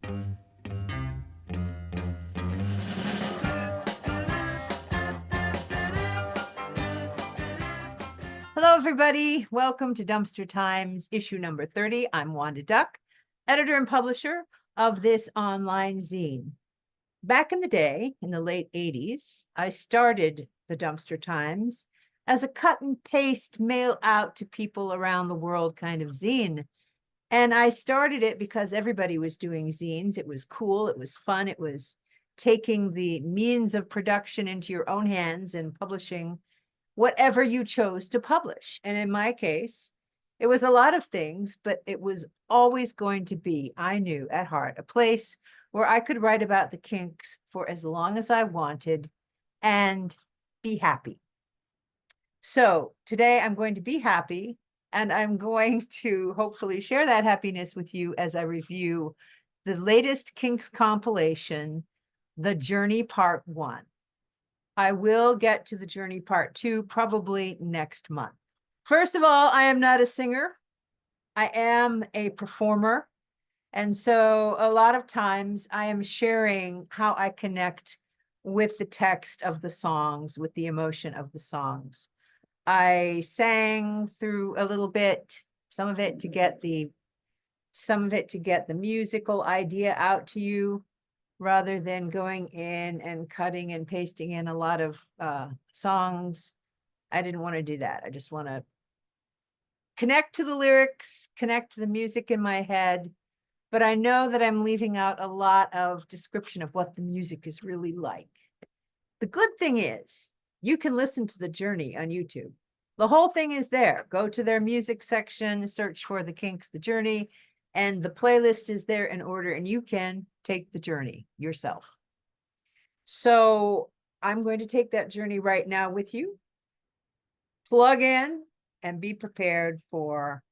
Hello, everybody. Welcome to Dumpster Times, issue number 30. I'm Wanda Duck, editor and publisher of this online zine. Back in the day, in the late 80s, I started the Dumpster Times as a cut and paste, mail out to people around the world kind of zine. And I started it because everybody was doing zines. It was cool. It was fun. It was taking the means of production into your own hands and publishing whatever you chose to publish. And in my case, it was a lot of things, but it was always going to be, I knew at heart, a place where I could write about the Kinks for as long as I wanted and be happy. So today I'm going to be happy, and I'm going to hopefully share that happiness with you as I review the latest Kinks compilation, The Journey Part 1. I will get to the Journey Part 2 probably next month. First of all, I am not a singer. I am a performer. And so a lot of times I am sharing how I connect with the text of the songs, with the emotion of the songs. I sang through a little bit, some of it to get the musical idea out to you, rather than going in and cutting and pasting in a lot of songs. I didn't want to do that. I just want to connect to the lyrics, connect to the music in my head. But I know that I'm leaving out a lot of description of what the music is really like. The good thing is you can listen to The Journey on YouTube. The whole thing is there. Go to their music section, search for the Kinks, The Journey, and the playlist is there in order, and you can take the journey yourself. So I'm going to take that journey right now with you. Plug in and be prepared for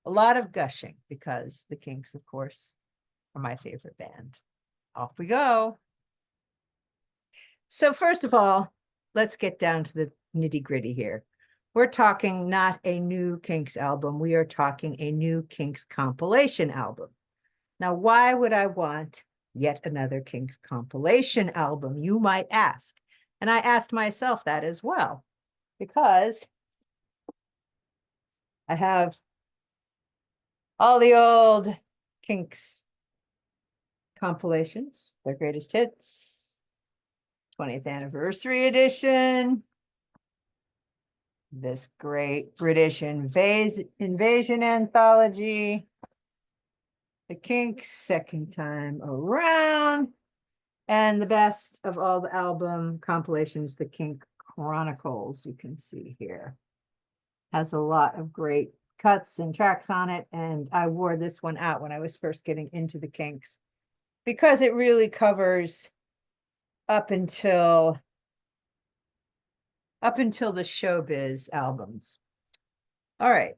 a lot of gushing, because the Kinks, of course, are my favorite band. Off we go. So first of all, let's get down to the nitty-gritty here. We're talking not a new Kinks album. We are talking a new Kinks compilation album. Now, why would I want yet another Kinks compilation album, you might ask? And I asked myself that as well, because I have all the old Kinks compilations, their greatest hits, 20th anniversary edition, this great British invasion anthology, the Kinks second time around, and the best of all the album compilations, the Kink Chronicles, you can see here. Has a lot of great cuts and tracks on it, and I wore this one out when I was first getting into the Kinks, because it really covers up until the Showbiz albums. All right.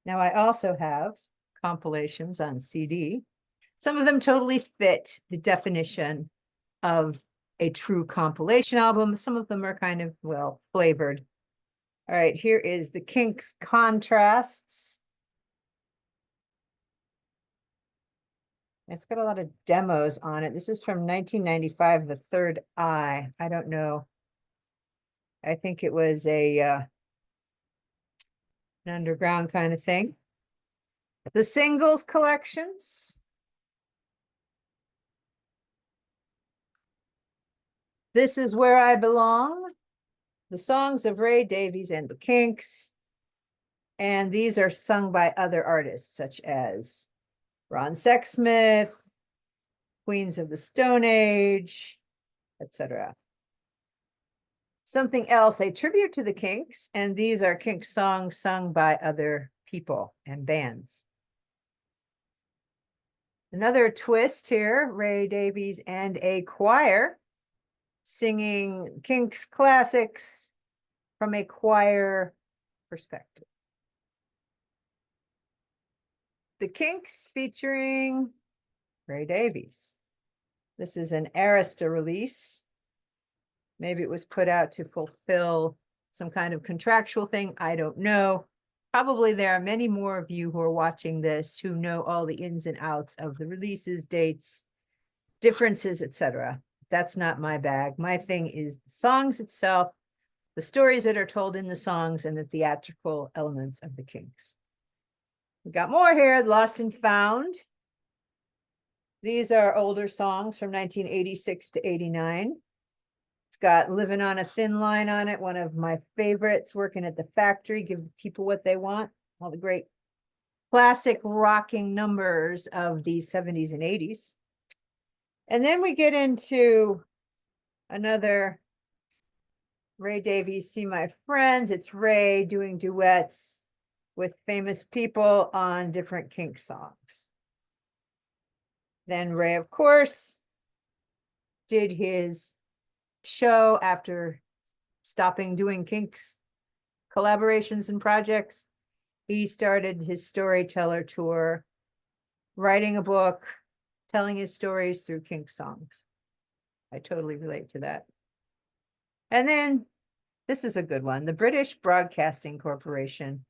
Now I also have compilations on CD. Some of them totally fit the definition of a true compilation album. Some of them are kind of, well, flavored. All right, here is the Kinks Contrasts. It's got a lot of demos on it. This is from 1995, The Third Eye. I don't know. I think it was an underground kind of thing. The singles collections. This Is Where I Belong. The songs of Ray Davies and the Kinks. And these are sung by other artists, such as Ron Sexsmith, Queens of the Stone Age, etc. Something else, a tribute to the Kinks, and these are Kinks songs sung by other people and bands. Another twist here, Ray Davies and a choir singing Kinks classics from a choir perspective. The Kinks featuring Ray Davies. This is an Arista release. Maybe it was put out to fulfill some kind of contractual thing. I don't know. probably there are many more of you who are watching this who know all the ins and outs of the releases, dates, differences, etc. That's not my bag. My thing is the songs itself, the stories that are told in the songs, and the theatrical elements of the Kinks. We got more here, Lost and Found. These are older songs from 1986 to 89. It's got Living on a Thin Line on it, one of my favorites, Working at the Factory, Give people what they want, all the great classic rocking numbers of the 70s and 80s. And then we get into another Ray Davies, See My Friends. It's Ray doing duets with famous people on different Kinks songs. Then Ray, of course, did his show after stopping doing Kinks collaborations and projects. He started his storyteller tour, writing a book, telling his stories through Kinks songs. I totally relate to that. And then this is a good one, the British Broadcasting Corporation,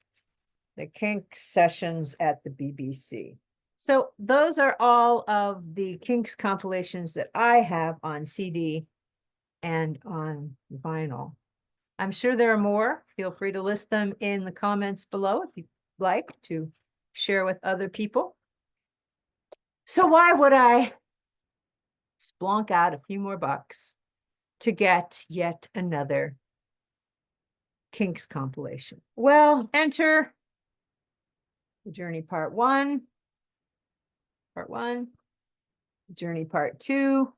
the Kinks sessions at the BBC. So those are all of the Kinks compilations that I have on CD and on vinyl. I'm sure there are more. Feel free to list them in the comments below if you'd like to share with other people. So why would I splunk out a few more bucks to get yet another Kinks compilation? Well, enter the Journey Part 1, Journey Part 2.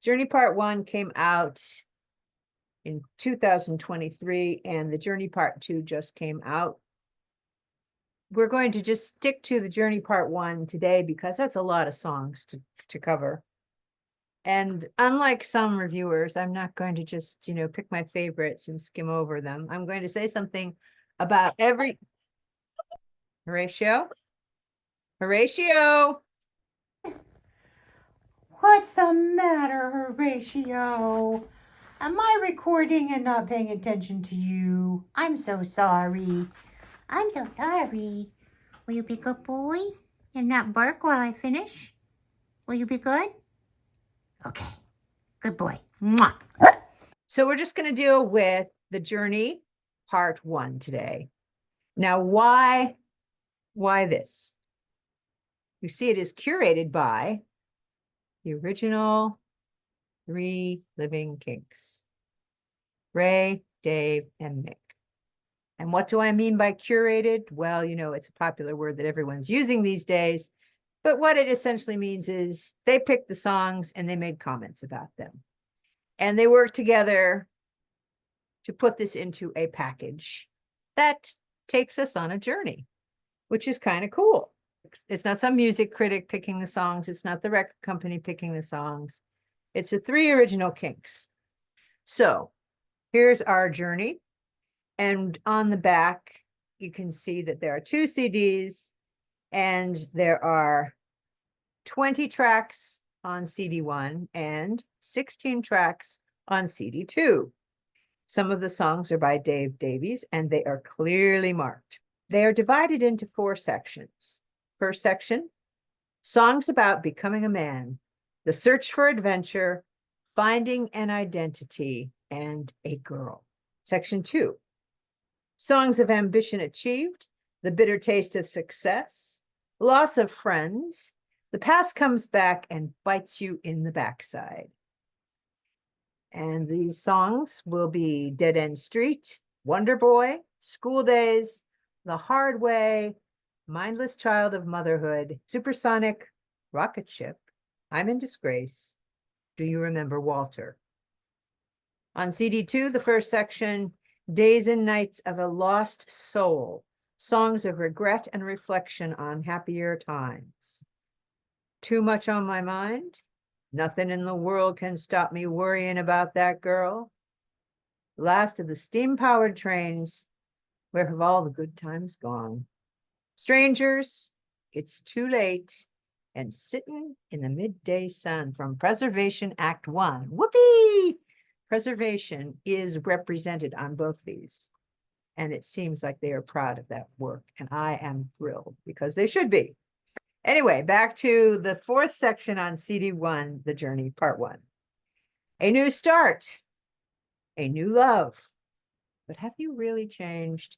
Journey Part 1 came out in 2023, and the Journey Part 2 just came out. We're going to just stick to the Journey Part 1 today because that's a lot of songs to cover. And unlike some reviewers, I'm not going to just, pick my favorites and skim over them. I'm going to say something about every... Horatio? Horatio! What's the matter, Horatio? Am I recording and not paying attention to you? I'm so sorry. I'm so sorry. Will you be a good boy and not bark while I finish? Will you be good? Okay. Good boy. Mwah. So we're just going to deal with the Journey Part 1 today. Now, why this? You see, it is curated by the original 3 living Kinks, Ray, Dave, and Mick. And what do I mean by curated? Well, it's a popular word that everyone's using these days, but what it essentially means is they picked the songs and they made comments about them. And they worked together to put this into a package that takes us on a journey, which is kind of cool. It's not some music critic picking the songs. It's not the record company picking the songs. It's the 3 original Kinks. So here's our journey. And on the back, you can see that there are 2 CDs and there are 20 tracks on CD 1 and 16 tracks on CD 2. Some of the songs are by Dave Davies and they are clearly marked. They are divided into 4 sections. First section, songs about becoming a man, the search for adventure, finding an identity, and a girl. Section 2, songs of ambition achieved, the bitter taste of success, loss of friends, the past comes back and bites you in the backside. And these songs will be Dead End Street, Wonder Boy, School Days, The Hard Way, Mindless Child of Motherhood, Supersonic, Rocket Ship, I'm in Disgrace, Do You Remember Walter? On CD 2, the first section, Days and Nights of a Lost Soul, songs of regret and reflection on happier times. Too Much on My Mind, Nothing in the World Can Stop Me Worrying About That Girl. Last of the Steam-Powered Trains, Where Have All the Good Times Gone? Strangers, It's Too Late, and Sitting in the Midday Sun from Preservation Act 1. Whoopee! Preservation is represented on both these. And it seems like they are proud of that work. And I am thrilled because they should be. Anyway, back to the fourth section on CD1, The Journey, Part 1. A new start, a new love. But have you really changed?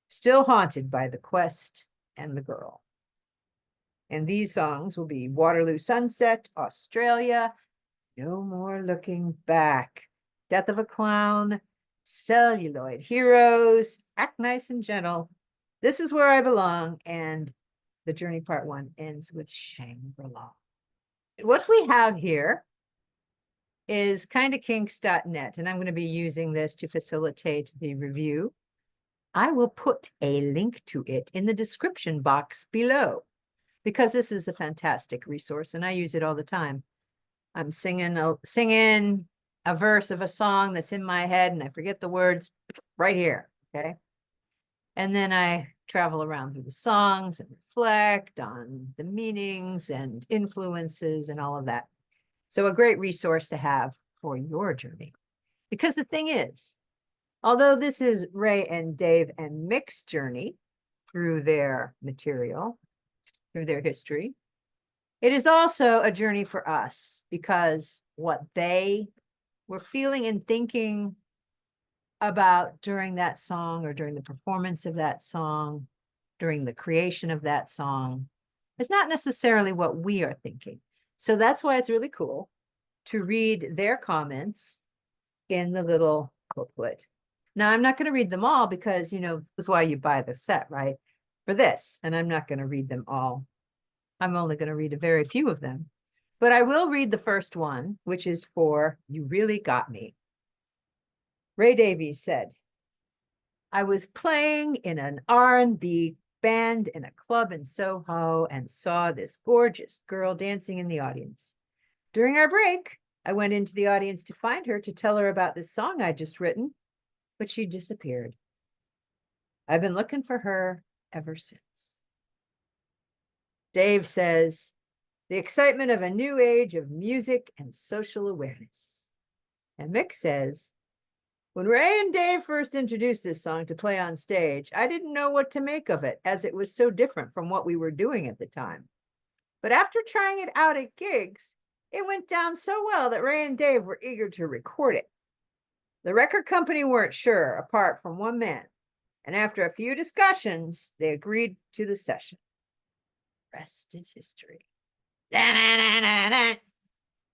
Still haunted by the quest and the girl. And these songs will be Waterloo Sunset, Australia, No More Looking Back, Death of a Clown, Celluloid Heroes, Act Nice and Gentle, This Is Where I Belong, and The Journey Part 1 ends with Shangri-la. What we have here is kindakinks.net, and I'm going to be using this to facilitate the review. I will put a link to it in the description box below because this is a fantastic resource and I use it all the time. I'm singing a verse of a song that's in my head and I forget the words right here, okay? And then I travel around through the songs and reflect on the meanings and influences and all of that. So a great resource to have for your journey. Because the thing is, although this is Ray and Dave and Mick's journey through their material, through their history, it is also a journey for us because what they were feeling and thinking about during that song or during the performance of that song, during the creation of that song, is not necessarily what we are thinking. So that's why it's really cool to read their comments in the little booklet. Now, I'm not going to read them all because, you know, this is why you buy the set, right? For this, and I'm not going to read them all. I'm only going to read a very few of them. But I will read the first one, which is for You Really Got Me. Ray Davies said, I was playing in an R&B band in a club in Soho and saw this gorgeous girl dancing in the audience. During our break, I went into the audience to find her to tell her about this song I'd just written, but she disappeared. I've been looking for her ever since. Dave says, the excitement of a new age of music and social awareness. And Mick says, when Ray and Dave first introduced this song to play on stage, I didn't know what to make of it as it was so different from what we were doing at the time. But after trying it out at gigs, it went down so well that Ray and Dave were eager to record it. The record company weren't sure, apart from one man, and after a few discussions, they agreed to the session. Rest is history. Da-na-na-na-na.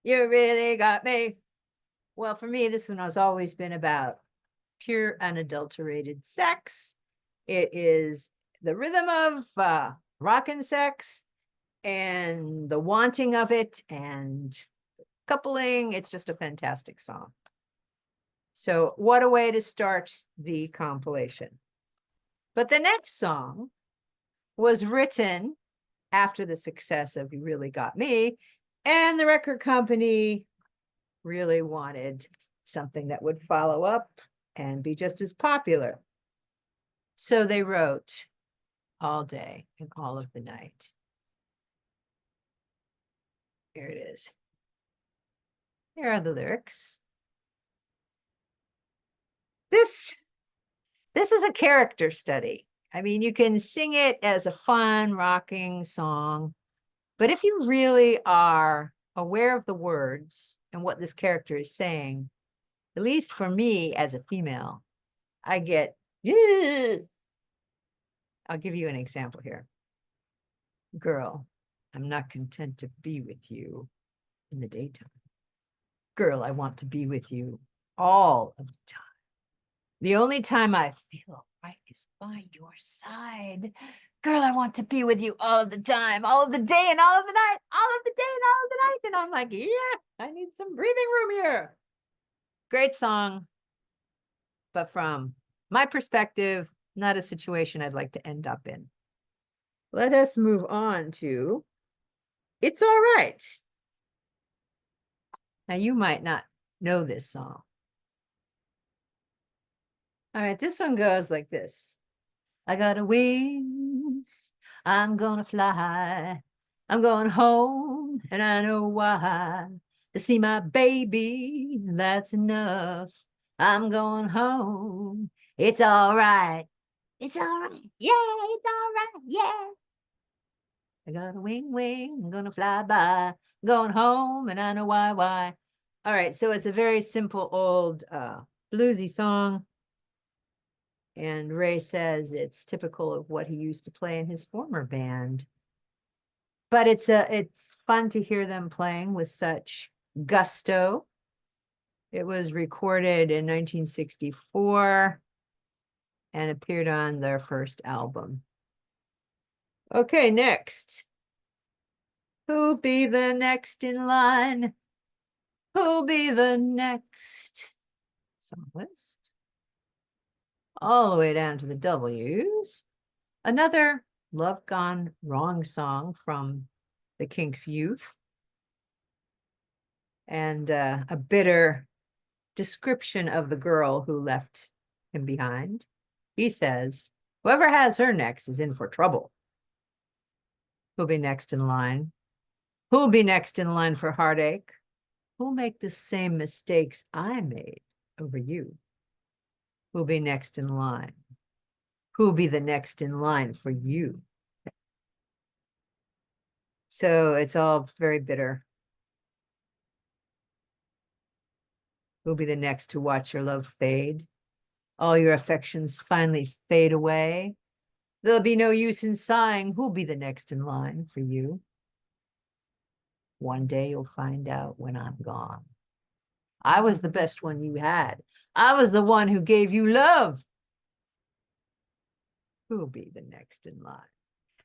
You really got me. Well, for me, this one has always been about pure, unadulterated sex. It is the rhythm of rock and sex and the wanting of it and coupling. It's just a fantastic song. So what a way to start the compilation. But the next song was written after the success of You Really Got Me, and the record company really wanted something that would follow up and be just as popular. So they wrote All Day and All of the Night. Here it is. Here are the lyrics. This is a character study. I mean, you can sing it as a fun, rocking song, but if you really are aware of the words and what this character is saying, at least for me as a female, I get, yeah. I'll give you an example here. Girl, I'm not content to be with you in the daytime. Girl, I want to be with you all of the time. The only time I feel right is by your side. Girl, I want to be with you all of the time, all of the day and all of the night, all of the day and all of the night. And I'm like, yeah, I need some breathing room here. Great song. But from my perspective, not a situation I'd like to end up in. Let us move on to It's All Right. Now, you might not know this song. All right, this one goes like this. I got wings, I'm gonna fly. I'm going home, and I know why. To see my baby, that's enough. I'm going home, It's all right. It's all right. Yeah, it's all right. Yeah. I got a wing, I'm gonna fly by, I'm going home, and I know why. All right, so it's a very simple old bluesy song. And Ray says it's typical of what he used to play in his former band. But it's fun to hear them playing with such gusto. It was recorded in 1964 and appeared on their first album. Okay, next. Who'll be the next in line? Who'll be the next? Song list. All the way down to the W's. Another Love Gone Wrong song from the Kinks' youth. And a bitter description of the girl who left him behind. He says, whoever has her next is in for trouble. Who'll be next in line? Who'll be next in line for heartache? Who'll make the same mistakes I made over you? Who'll be next in line? Who'll be the next in line for you? So it's all very bitter. Who'll be the next to watch your love fade? All your affections finally fade away. There'll be no use in sighing. Who'll be the next in line for you? One day you'll find out when I'm gone. I was the best one you had. I was the one who gave you love. Who'll be the next in line?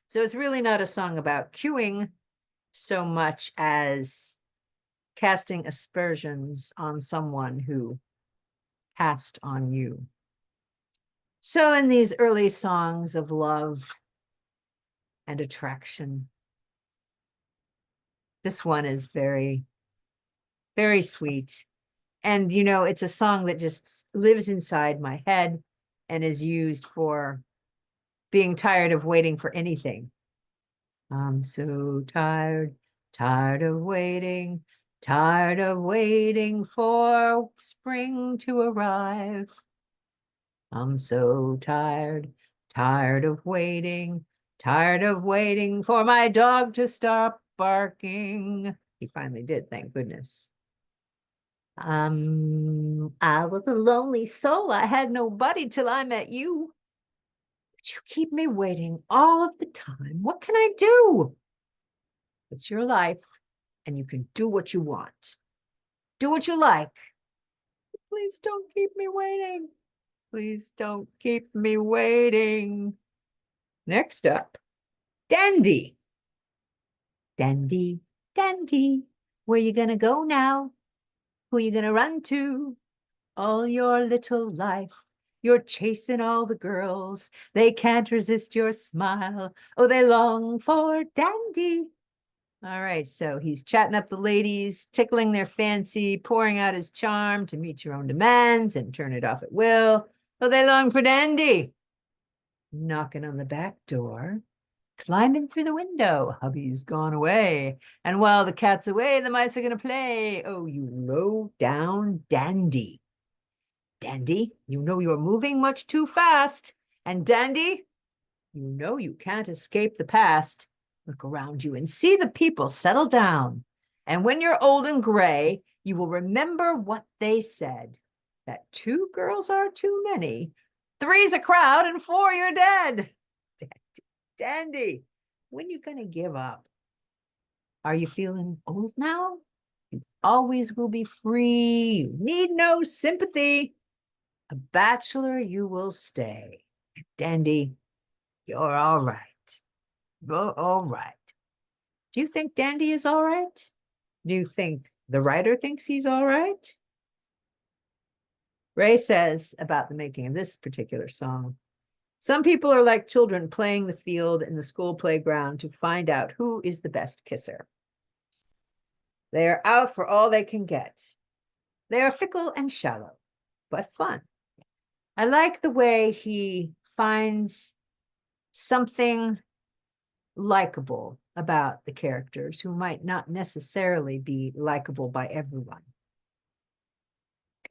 So it's really not a song about queuing so much as casting aspersions on someone who passed on you. So in these early songs of love and attraction, this one is very, very sweet. And, you know, it's a song that just lives inside my head and is used for being tired of waiting for anything. I'm so tired of waiting for spring to arrive. I'm so tired of waiting for my dog to stop barking. He finally did, thank goodness. I was a lonely soul. I had nobody till I met you. But you keep me waiting all of the time. What can I do? It's your life, and you can do what you want. Do what you like. Please don't keep me waiting. Please don't keep me waiting. Next up, Dandy. Dandy, Dandy, where you gonna go now? Who you gonna run to? All your little life, you're chasing all the girls. They can't resist your smile. Oh, they long for Dandy. All right, so he's chatting up the ladies, tickling their fancy, pouring out his charm to meet your own demands and turn it off at will. Oh, they long for Dandy. Knocking on the back door, climbing through the window. Hubby's gone away. And while the cat's away, the mice are going to play. Oh, you low down dandy. Dandy, you know you're moving much too fast. And Dandy, you know you can't escape the past. Look around you and see the people settle down. And when you're old and gray, you will remember what they said, that 2 girls are too many, 3's a crowd, and 4 you're dead. Dandy, when you gonna give up? Are you feeling old now? You always will be free. You need no sympathy. A bachelor you will stay. Dandy, you're all right. You're all right. Do you think Dandy is all right? Do you think the writer thinks he's all right? Ray says about the making of this particular song, some people are like children playing the field in the school playground to find out who is the best kisser. They are out for all they can get. They are fickle and shallow, but fun. I like the way he finds something likable about the characters who might not necessarily be likable by everyone.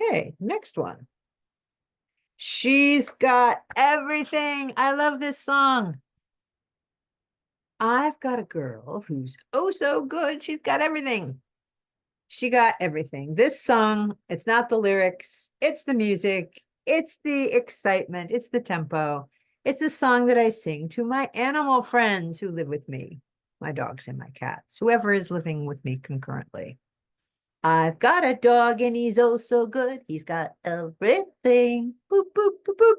Okay, next one. She's got everything. I love this song. I've got a girl who's oh so good. She's got everything. She got everything. This song, it's not the lyrics, it's the music, it's the excitement, it's the tempo. It's a song that I sing to my animal friends who live with me, my dogs and my cats, whoever is living with me concurrently. I've got a dog and he's oh so good. He's got everything. Boop, boop, boop, boop.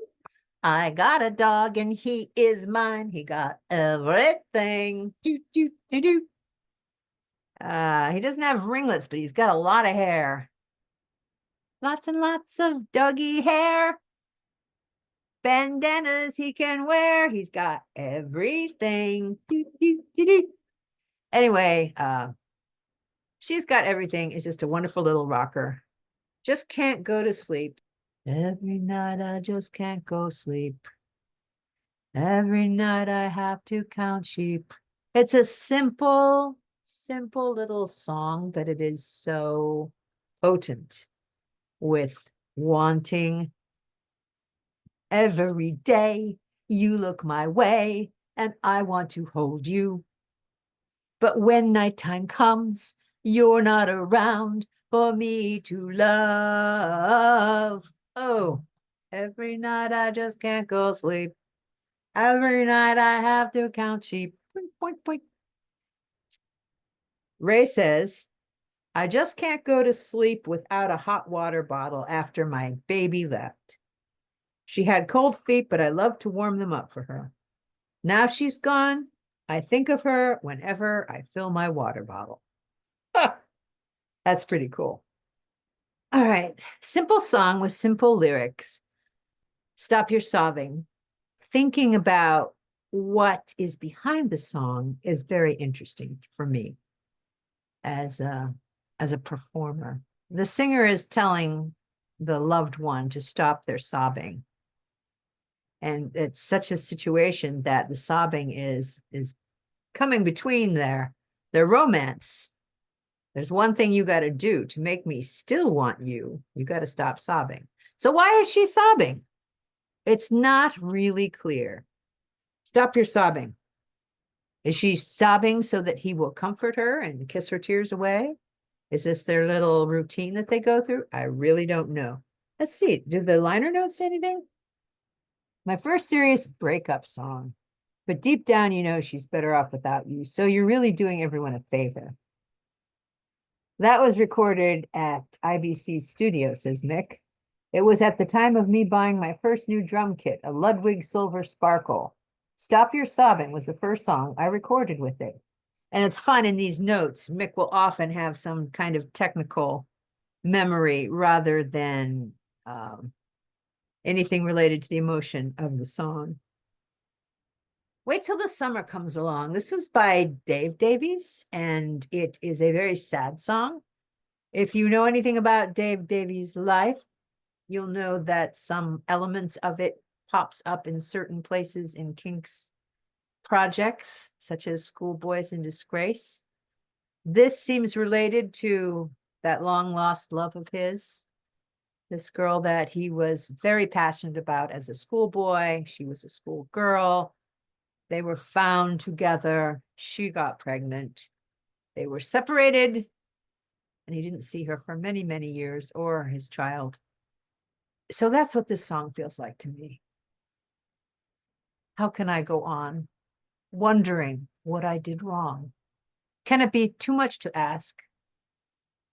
I got a dog and he is mine. He got everything. Do, do, do, do. He doesn't have ringlets, but he's got a lot of hair. Lots and lots of doggy hair. Bandanas he can wear. He's got everything. Do, do, do, do. Anyway, she's got everything. It's just a wonderful little rocker. Just can't go to sleep. Every night I just can't go sleep. Every night I have to count sheep. It's a simple, simple little song, but it is so potent with wanting every day. You look my way and I want to hold you. But when nighttime comes, you're not around for me to love. Oh, every night I just can't go sleep. Every night I have to count sheep. Point, point, point. Ray says, I just can't go to sleep without a hot water bottle after my baby left. She had cold feet, but I love to warm them up for her. Now she's gone. I think of her whenever I fill my water bottle. That's pretty cool. All right. Simple song with simple lyrics. Stop your sobbing. Thinking about what is behind the song is very interesting for me as a performer. The singer is telling the loved one to stop their sobbing. And it's such a situation that the sobbing is coming between their romance. There's one thing you got to do to make me still want you. You got to stop sobbing. So why is she sobbing? It's not really clear. Stop your sobbing. Is she sobbing so that he will comfort her and kiss her tears away? Is this their little routine that they go through? I really don't know. Let's see. Do the liner notes say anything? My first serious breakup song. But deep down, you know she's better off without you. So you're really doing everyone a favor. That was recorded at IBC Studio, says Mick. It was at the time of me buying my first new drum kit, a Ludwig Silver Sparkle. Stop Your Sobbing was the first song I recorded with it. And it's fun in these notes. Mick will often have some kind of technical memory rather than anything related to the emotion of the song. Wait Till the Summer Comes Along. This was by Dave Davies, and it is a very sad song. If you know anything about Dave Davies' life, you'll know that some elements of it pops up in certain places in Kinks projects, such as Schoolboys in Disgrace. This seems related to that long lost love of his, this girl that he was very passionate about as a schoolboy. She was a schoolgirl. They were found together. She got pregnant. They were separated, and he didn't see her for many, many years, or his child. So that's what this song feels like to me. How can I go on wondering what I did wrong? Can it be too much to ask?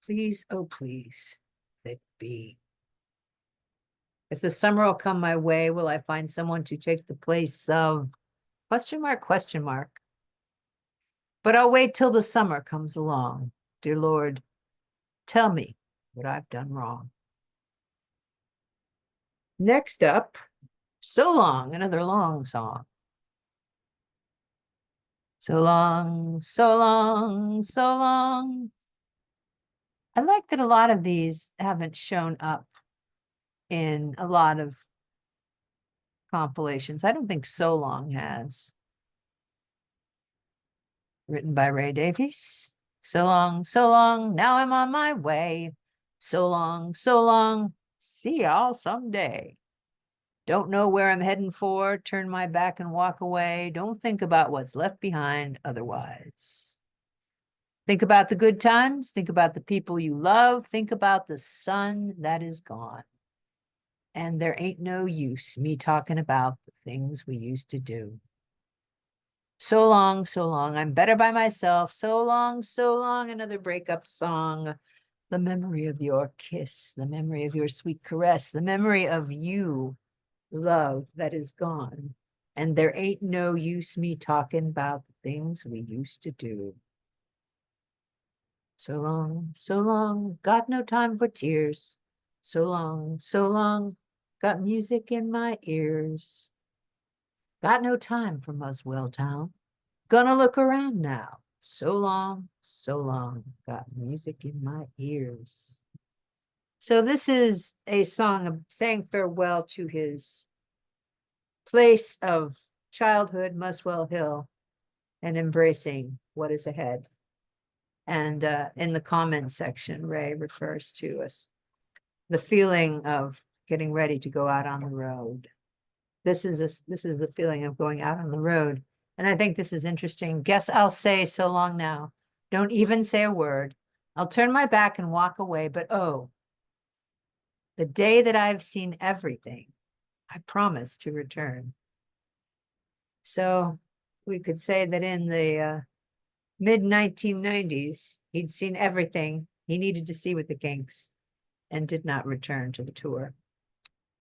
Please, oh please, let it be. If the summer will come my way, will I find someone to take the place of question mark, question mark. But I'll wait till the summer comes along. Dear Lord, tell me what I've done wrong. Next up, So Long, another long song. So long, so long, so long. I like that a lot of these haven't shown up in a lot of compilations. I don't think So Long has. Written by Ray Davies. So long, now I'm on my way. So long, see y'all someday. Don't know where I'm heading for, turn my back and walk away. Don't think about what's left behind otherwise. Think about the good times, think about the people you love, think about the sun that is gone. And there ain't no use me talking about the things we used to do. So long, I'm better by myself. So long, another breakup song. The memory of your kiss, the memory of your sweet caress, the memory of you, love that is gone. And there ain't no use me talking about the things we used to do. So long, got no time for tears. So long, got music in my ears. Got no time for Muswell Town. Gonna look around now. So long, got music in my ears. So this is a song of saying farewell to his place of childhood, Muswell Hill, and embracing what is ahead. And in the comments section, Ray refers to us, the feeling of getting ready to go out on the road. This is the feeling of going out on the road. And I think this is interesting. Guess I'll say so long now. Don't even say a word. I'll turn my back and walk away. But oh, the day that I've seen everything, I promise to return. So we could say that in the mid 1990s, he'd seen everything he needed to see with the Kinks and did not return to the tour.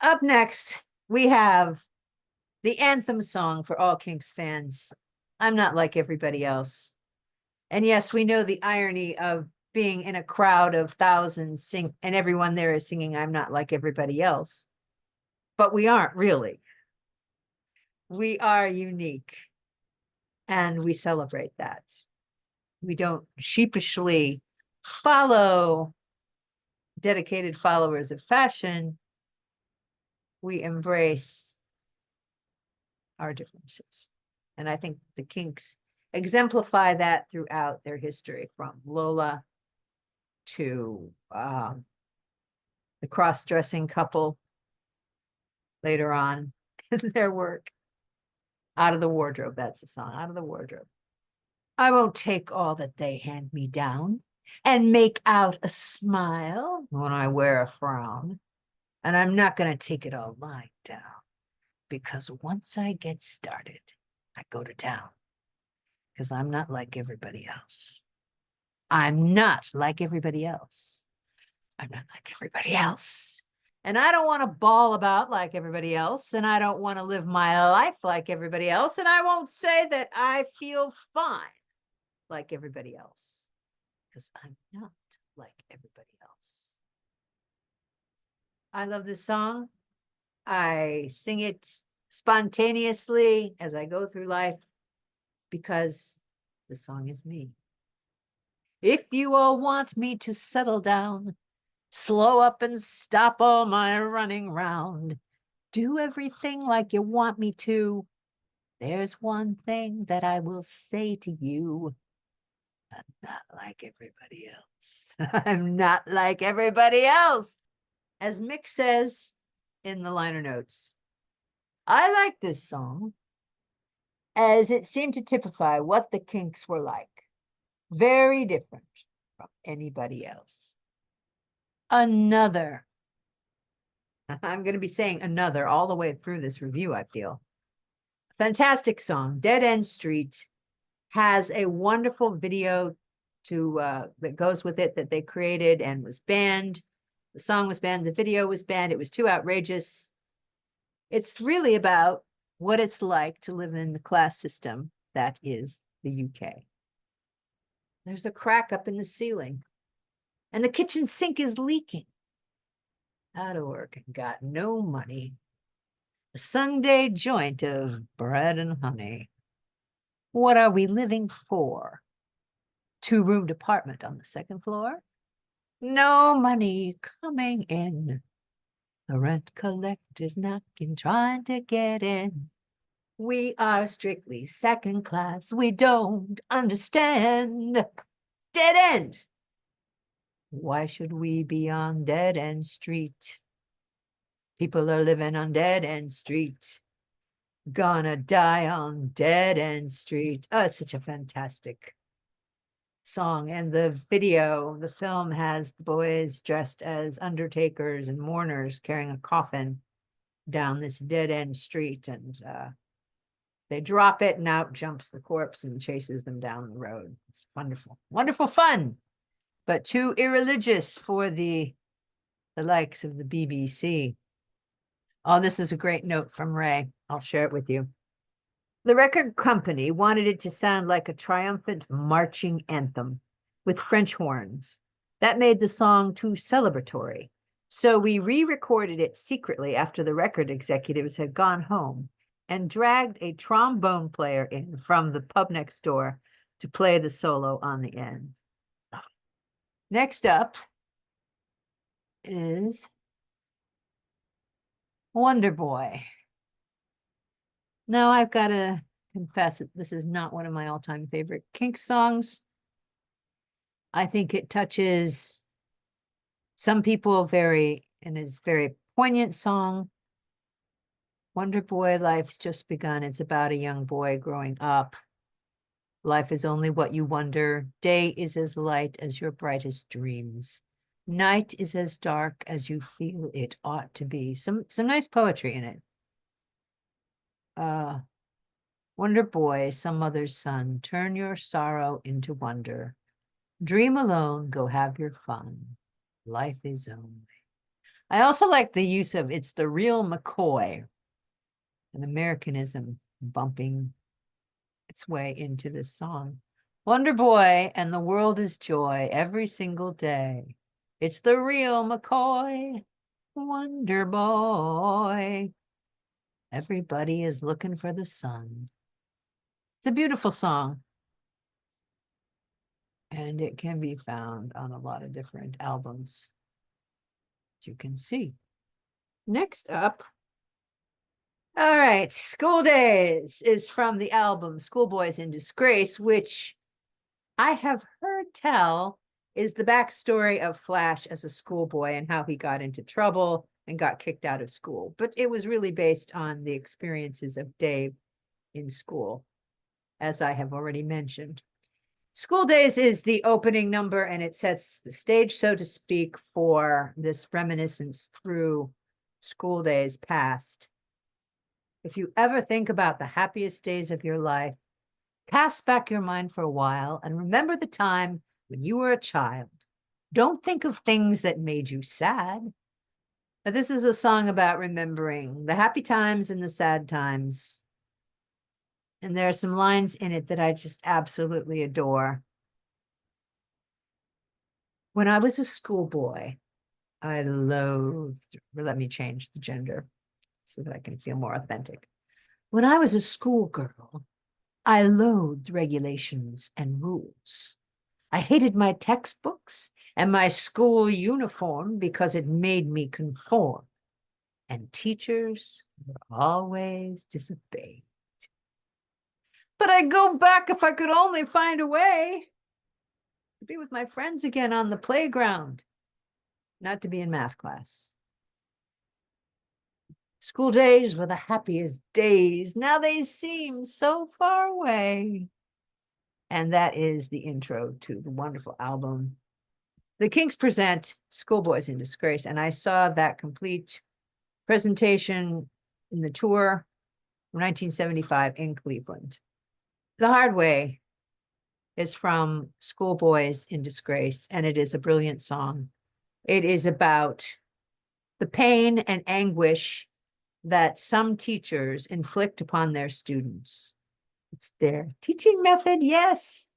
Up next, we have the anthem song for all Kinks fans. I'm not like everybody else. And yes, we know the irony of being in a crowd of thousands and everyone there is singing I'm not like everybody else. But we aren't really. We are unique. And we celebrate that. We don't sheepishly follow dedicated followers of fashion. We embrace our differences. And I think the Kinks exemplify that throughout their history, from Lola to the cross-dressing couple later on in their work. Out of the Wardrobe, that's the song, Out of the Wardrobe. I won't take all that they hand me down and make out a smile when I wear a frown. And I'm not going to take it all lying down, because once I get started, I go to town, because I'm not like everybody else. I'm not like everybody else. I'm not like everybody else. And I don't want to bawl about like everybody else. And I don't want to live my life like everybody else. And I won't say that I feel fine like everybody else, because I'm not like everybody else. I love this song. I sing it spontaneously as I go through life, because the song is me. If you all want me to settle down, slow up and stop all my running round, do everything like you want me to, there's one thing that I will say to you: I'm not like everybody else. I'm not like everybody else. As Mick says in the liner notes, I like this song as it seemed to typify what the Kinks were like. Very different from anybody else. Another. I'm going to be saying another all the way through this review, I feel. Fantastic song. Dead End Street has a wonderful video that goes with it that they created and was banned. The song was banned, the video was banned. It was too outrageous. It's really about what it's like to live in the class system that is the UK. There's a crack up in the ceiling, and the kitchen sink is leaking. Out of work and got no money. A Sunday joint of bread and honey. What are we living for? 2-room department on the 2nd floor. No money coming in. The rent collector's knocking, trying to get in. We are strictly second class. We don't understand. Dead end. Why should we be on Dead End Street? People are living on Dead End Street. Gonna die on Dead End Street. Oh, it's such a fantastic song. And the video, the film has the boys dressed as undertakers and mourners carrying a coffin down this dead end street. And they drop it and out jumps the corpse and chases them down the road. It's wonderful, wonderful fun, but too irreligious for the likes of the BBC. Oh, this is a great note from Ray. I'll share it with you. The record company wanted it to sound like a triumphant marching anthem with French horns. That made the song too celebratory. So we re-recorded it secretly after the record executives had gone home and dragged a trombone player in from the pub next door to play the solo on the end. Next up is Wonder Boy. Now I've got to confess that this is not one of my all-time favorite Kinks songs. I think it touches some people and it's very poignant song. Wonder Boy, life's just begun. It's about a young boy growing up. Life is only what you wonder. Day is as light as your brightest dreams. Night is as dark as you feel it ought to be. Some nice poetry in it. Wonder Boy, some mother's son, turn your sorrow into wonder. Dream alone, go have your fun. Life is only. I also like the use of it's the real McCoy, an Americanism bumping its way into this song. Wonder Boy and the world is joy every single day. It's the real McCoy, Wonder Boy. Everybody is looking for the sun. It's a beautiful song. And it can be found on a lot of different albums, as you can see. Next up, all right, School Days is from the album Schoolboys in Disgrace, which I have heard tell is the backstory of Flash as a schoolboy and how he got into trouble and got kicked out of school. But it was really based on the experiences of Dave in school, as I have already mentioned. School Days is the opening number, and it sets the stage, so to speak, for this reminiscence through school days past. If you ever think about the happiest days of your life, cast back your mind for a while and remember the time when you were a child. Don't think of things that made you sad. But this is a song about remembering the happy times and the sad times. And there are some lines in it that I just absolutely adore. When I was a schoolboy, I loathed, or let me change the gender so that I can feel more authentic. When I was a schoolgirl, I loathed regulations and rules. I hated my textbooks and my school uniform because it made me conform. And teachers were always disobeyed. But I'd go back if I could only find a way to be with my friends again on the playground, not to be in math class. School days were the happiest days. Now they seem so far away. And that is the intro to the wonderful album. The Kinks present Schoolboys in Disgrace, and I saw that complete presentation in the tour from 1975 in Cleveland. The Hard Way is from Schoolboys in Disgrace, and it is a brilliant song. It is about the pain and anguish that some teachers inflict upon their students. It's their teaching method, yes.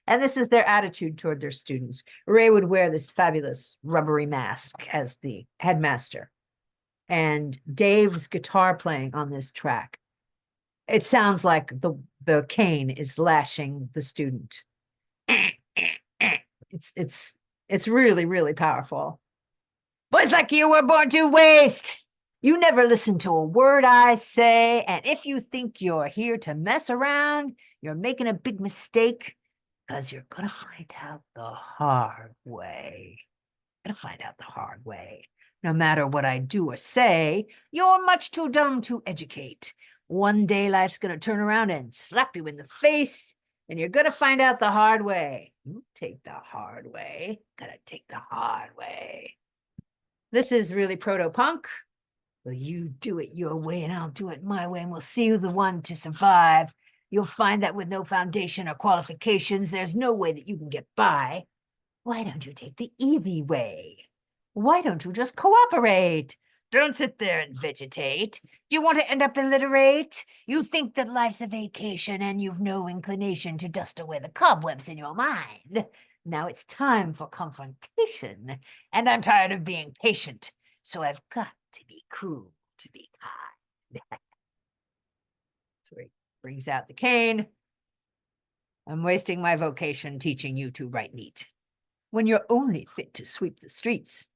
And this is their attitude toward their students. Ray would wear this fabulous rubbery mask as the headmaster. And Dave's guitar playing on this track, it sounds like the cane is lashing the student. It's really, really powerful. Boys like you were born to waste. You never listen to a word I say, and if you think you're here to mess around, you're making a big mistake, because you're gonna find out the hard way. You're gonna find out the hard way. No matter what I do or say, you're much too dumb to educate. One day life's gonna turn around and slap you in the face, and you're gonna find out the hard way. You take the hard way. Gotta take the hard way. This is really proto-punk. Well, you do it your way and I'll do it my way, and we'll see who's the one to survive. You'll find that with no foundation or qualifications, there's no way that you can get by. Why don't you take the easy way? Why don't you just cooperate? Don't sit there and vegetate. Do you want to end up illiterate? You think that life's a vacation and you've no inclination to dust away the cobwebs in your mind. Now it's time for confrontation, and I'm tired of being patient, so I've got to be cruel to be kind. So he brings out the cane. I'm wasting my vocation teaching you to write neat, when you're only fit to sweep the streets.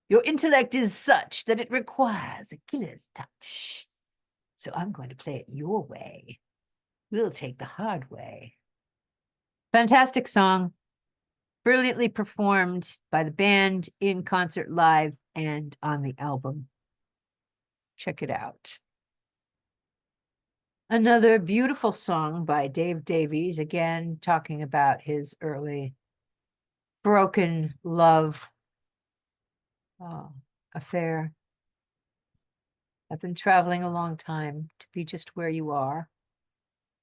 Your intellect is such that it requires a killer's touch. So I'm going to play it your way. We'll take the hard way. Fantastic song. Brilliantly performed by the band in concert live and on the album. Check it out. Another beautiful song by Dave Davies, again talking about his early broken love affair. I've been traveling a long time to be just where you are.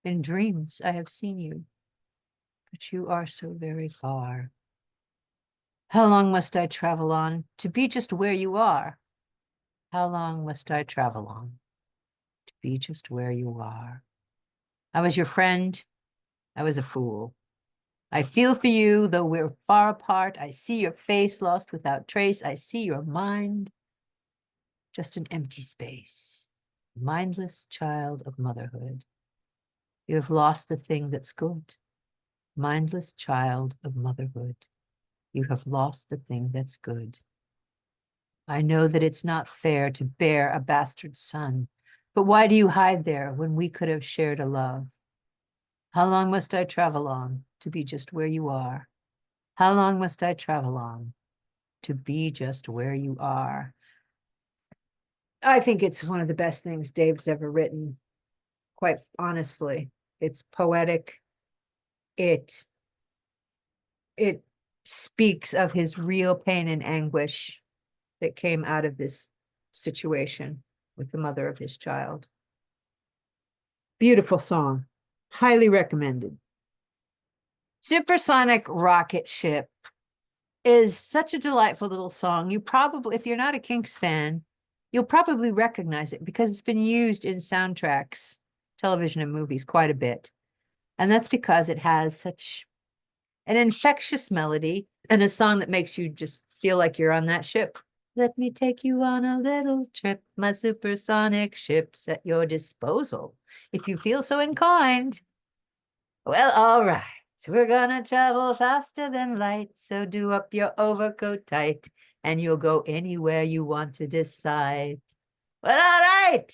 In dreams I have seen you, but you are so very far. How long must I travel on to be just where you are? How long must I travel on to be just where you are? I was your friend. I was a fool. I feel for you, though we're far apart. I see your face lost without trace. I see your mind, just an empty space. Mindless child of motherhood. You have lost the thing that's good. Mindless child of motherhood. You have lost the thing that's good. I know that it's not fair to bear a bastard son, but why do you hide there when we could have shared a love? How long must I travel on to be just where you are? How long must I travel on to be just where you are? I think it's one of the best things Dave's ever written, quite honestly. It's poetic. It speaks of his real pain and anguish that came out of this situation with the mother of his child. Beautiful song. Highly recommended. Supersonic Rocket Ship is such a delightful little song. You probably, if you're not a Kinks fan, you'll probably recognize it because it's been used in soundtracks, television and movies quite a bit. And that's because it has such an infectious melody and a song that makes you just feel like you're on that ship. Let me take you on a little trip. My supersonic ship's at your disposal, if you feel so inclined. Well, all right. So we're gonna travel faster than light, so do up your overcoat tight, and you'll go anywhere you want to decide. Well, all right.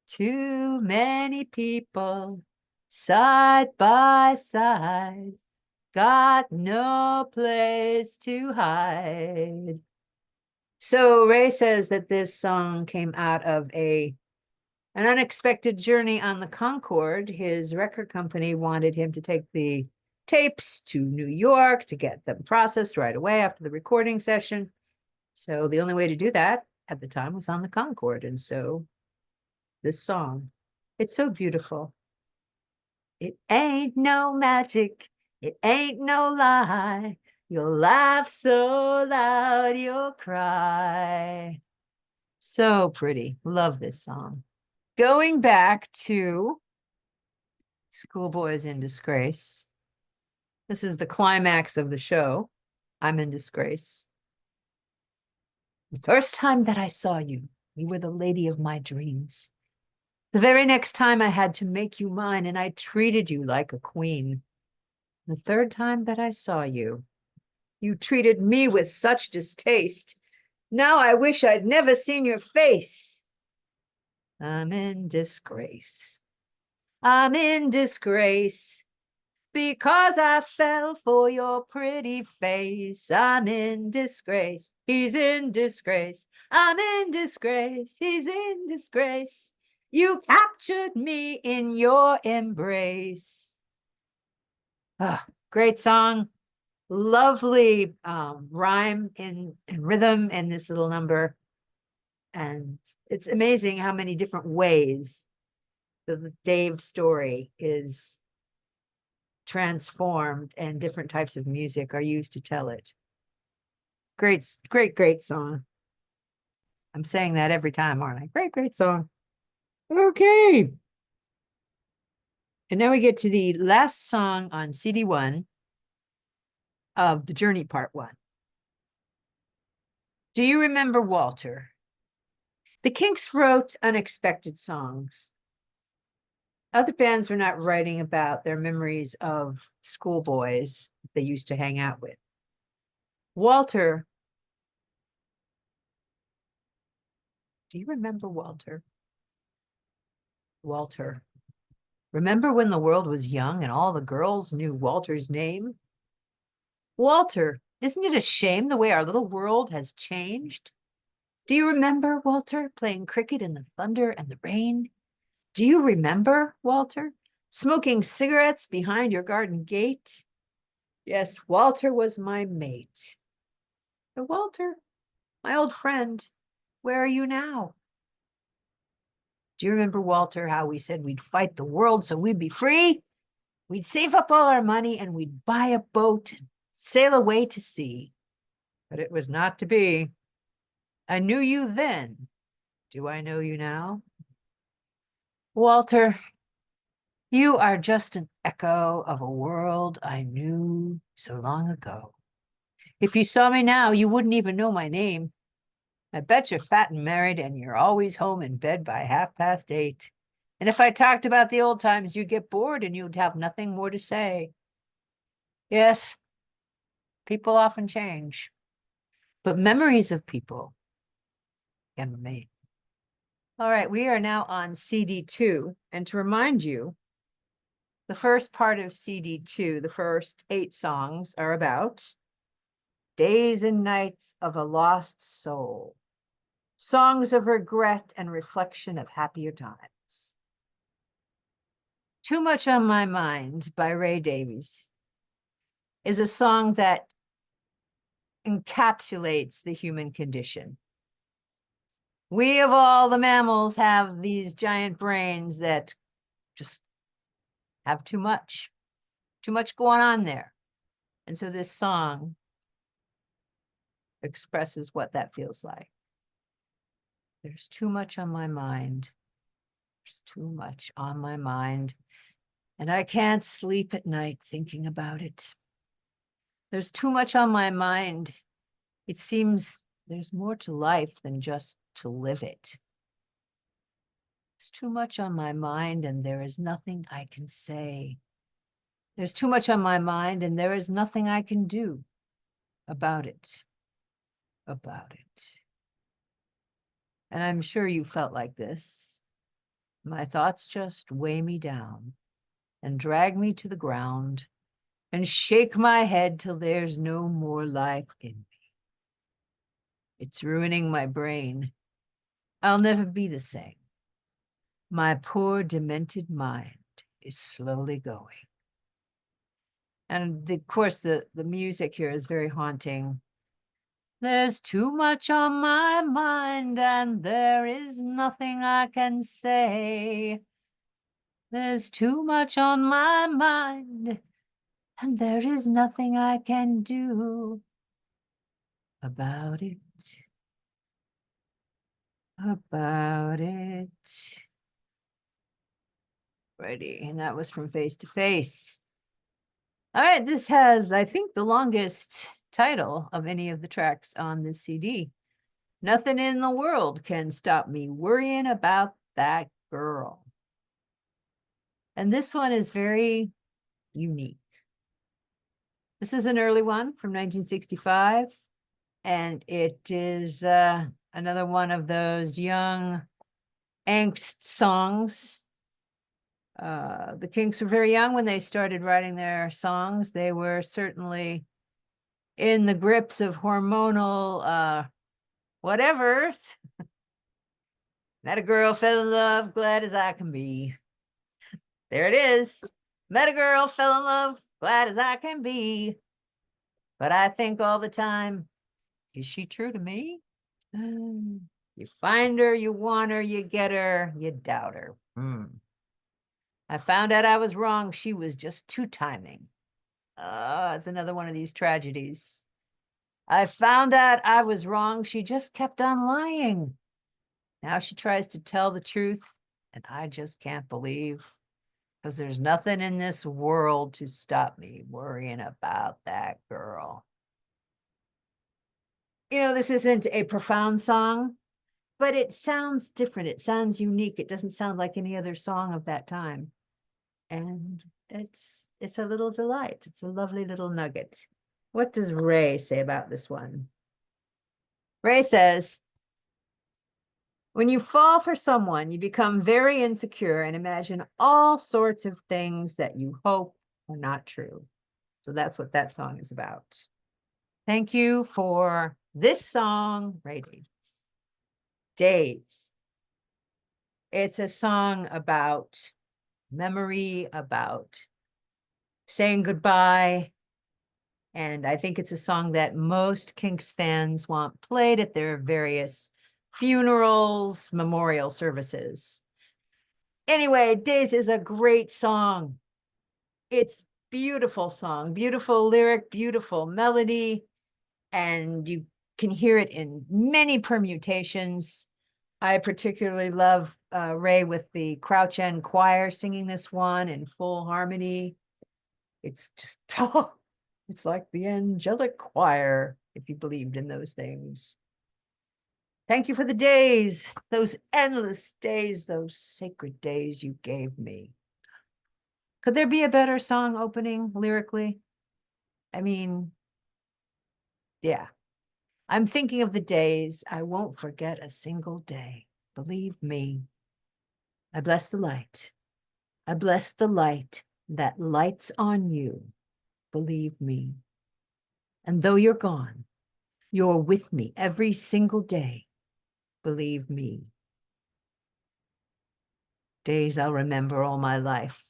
Too many people, side by side, got no place to hide. So Ray says that this song came out of an unexpected journey on the Concorde. His record company wanted him to take the tapes to New York to get them processed right away after the recording session. So the only way to do that at the time was on the Concorde. And so this song, it's so beautiful. It ain't no magic. It ain't no lie. You'll laugh so loud, you'll cry. So pretty. Love this song. Going back to Schoolboys in Disgrace. This is the climax of the show. I'm in disgrace. The first time that I saw you, you were the lady of my dreams. The very next time I had to make you mine, and I treated you like a queen. The third time that I saw you, you treated me with such distaste. Now I wish I'd never seen your face. I'm in disgrace. I'm in disgrace because I fell for your pretty face. I'm in disgrace. He's in disgrace. I'm in disgrace. He's in disgrace. You captured me in your embrace. Ah, great song. Lovely rhyme and rhythm in this little number. And it's amazing how many different ways the Dave story is transformed and different types of music are used to tell it. Great song. I'm saying that every time, aren't I? Great song. Okay. And now we get to the last song on CD 1 of the Journey Part 1. Do you remember Walter? The Kinks wrote unexpected songs. Other bands were not writing about their memories of schoolboys they used to hang out with. Walter, do you remember Walter? Walter. Remember when the world was young and all the girls knew Walter's name? Walter, isn't it a shame the way our little world has changed? Do you remember, Walter, playing cricket in the thunder and the rain? Do you remember, Walter, smoking cigarettes behind your garden gate? Yes, Walter was my mate. But Walter, my old friend, where are you now? Do you remember, Walter, how we said we'd fight the world so we'd be free? We'd save up all our money and we'd buy a boat and sail away to sea. But it was not to be. I knew you then. Do I know you now? Walter, you are just an echo of a world I knew so long ago. If you saw me now, you wouldn't even know my name. I bet you're fat and married and you're always home in bed by 8:30. And if I talked about the old times, you'd get bored and you'd have nothing more to say. Yes, people often change, but memories of people can remain. All right, we are now on CD 2. And to remind you, the first part of CD 2, the first 8 songs, are about days and nights of a lost soul, songs of regret and reflection of happier times. Too Much on My Mind by Ray Davies is a song that encapsulates the human condition. We of all the mammals have these giant brains that just have too much going on there. And so this song expresses what that feels like. There's too much on my mind. There's too much on my mind. And I can't sleep at night thinking about it. There's too much on my mind. It seems there's more to life than just to live it. There's too much on my mind and there is nothing I can say. There's too much on my mind and there is nothing I can do about it. And I'm sure you felt like this. My thoughts just weigh me down and drag me to the ground and shake my head till there's no more life in me. It's ruining my brain. I'll never be the same. My poor demented mind is slowly going. And of course, the music here is very haunting. There's too much on my mind and there is nothing I can say. There's too much on my mind and there is nothing I can do about it. Righty, and that was from Face to Face. All right, this has, I think, the longest title of any of the tracks on this CD. Nothing in the world can stop me worrying about that girl. And this one is very unique. This is an early one from 1965, and it is another one of those young angst songs. The Kinks were very young when they started writing their songs. They were certainly in the grips of hormonal whatevers. Met a girl, fell in love, glad as I can be. There it is. Met a girl, fell in love, glad as I can be. But I think all the time, is she true to me? You find her, you want her, you get her, you doubt her. I found out I was wrong. She was just too timing. It's another one of these tragedies. I found out I was wrong. She just kept on lying. Now she tries to tell the truth, and I just can't believe, because there's nothing in this world to stop me worrying about that girl. You know, this isn't a profound song, but it sounds different. It sounds unique. It doesn't sound like any other song of that time. And it's a little delight. It's a lovely little nugget. What does Ray say about this one? Ray says, when you fall for someone, you become very insecure and imagine all sorts of things that you hope are not true. So that's what that song is about. Thank you for this song, Ray Davis. Days. It's a song about memory, about saying goodbye. And I think it's a song that most Kinks fans want played at their various funerals, memorial services. Anyway, Days is a great song. It's beautiful song, beautiful lyric, beautiful melody, and you can hear it in many permutations. I particularly love Ray with the Crouch End Choir singing this one in full harmony. It's just, oh, it's like the angelic choir, if you believed in those things. Thank you for the days, those endless days, those sacred days you gave me. Could there be a better song opening lyrically? I mean, yeah. I'm thinking of the days I won't forget a single day. Believe me. I bless the light. I bless the light that lights on you. Believe me. And though you're gone, you're with me every single day. Believe me. Days I'll remember all my life.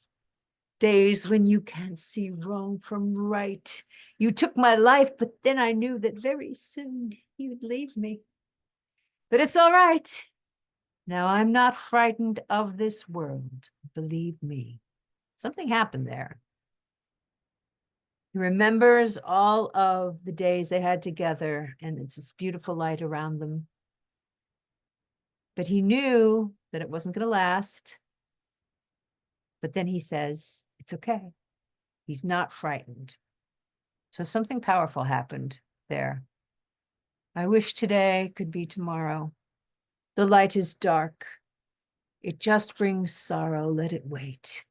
Days when you can't see wrong from right. You took my life, but then I knew that very soon you'd leave me. But it's all right. Now I'm not frightened of this world. Believe me. Something happened there. He remembers all of the days they had together, and it's this beautiful light around them. But he knew that it wasn't going to last. But then he says, it's okay. He's not frightened. So something powerful happened there. I wish today could be tomorrow. The light is dark. It just brings sorrow. Let it wait.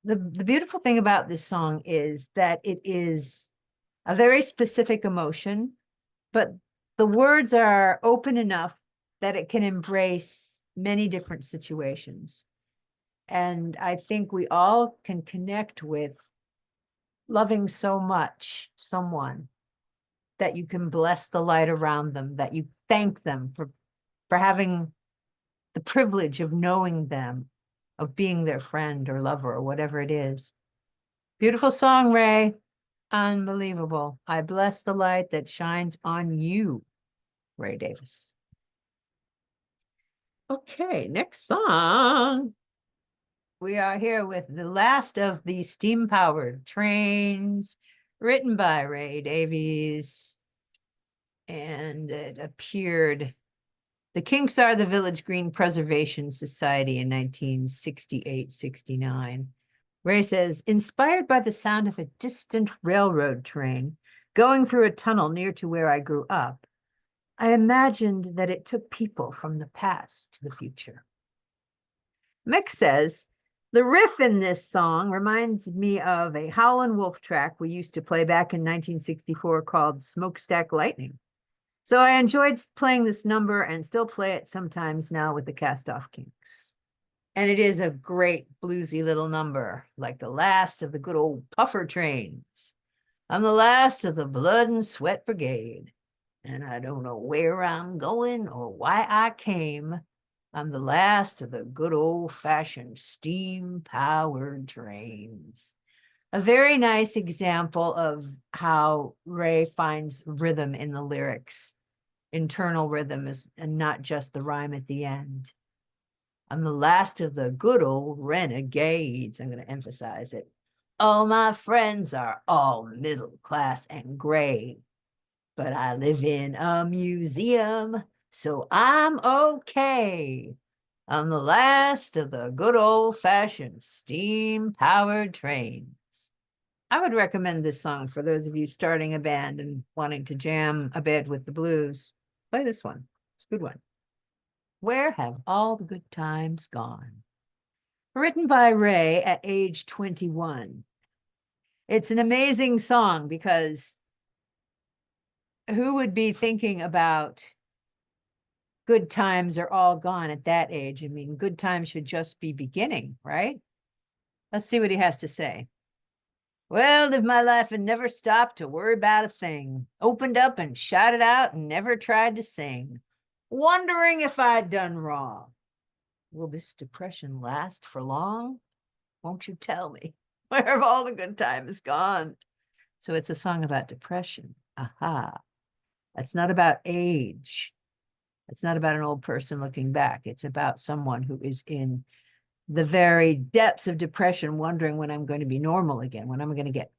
The beautiful thing about this song is that it is a very specific emotion, but the words are open enough that it can embrace many different situations. And I think we all can connect with loving so much someone that you can bless the light around them, that you thank them for having the privilege of knowing them, of being their friend or lover or whatever it is. Beautiful song, Ray. Unbelievable. I bless the light that shines on you, Ray Davis. Okay, next song. We are here with the last of the steam-powered trains, written by Ray Davies. And it appeared, the Kinks are the Village Green Preservation Society in 1968-69. Ray says, inspired by the sound of a distant railroad train going through a tunnel near to where I grew up, I imagined that it took people from the past to the future. Mick says, the riff in this song reminds me of a Howlin' Wolf track we used to play back in 1964 called Smokestack Lightning. So I enjoyed playing this number and still play it sometimes now with the Cast Off Kinks. And it is a great bluesy little number, like the last of the good old puffer trains. I'm the last of the blood and sweat brigade, and I don't know where I'm going or why I came. I'm the last of the good old-fashioned steam-powered trains. A very nice example of how Ray finds rhythm in the lyrics. Internal rhythm is, and not just the rhyme at the end. I'm the last of the good old renegades. I'm going to emphasize it. All my friends are all middle class and gray, but I live in a museum, so I'm okay. I'm the last of the good old-fashioned steam-powered trains. I would recommend this song for those of you starting a band and wanting to jam a bit with the blues. Play this one. It's a good one. Where Have All the Good Times Gone? Written by Ray at age 21. It's an amazing song because who would be thinking about good times are all gone at that age? I mean, good times should just be beginning, right? Let's see what he has to say. Well, lived my life and never stopped to worry about a thing. Opened up and shouted out and never tried to sing. Wondering if I'd done wrong. Will this depression last for long? Won't you tell me? Where have all the good times gone? So it's a song about depression. Aha. That's not about age. It's not about an old person looking back. It's about someone who is in the very depths of depression, wondering when I'm going to be normal again, when I'm going to get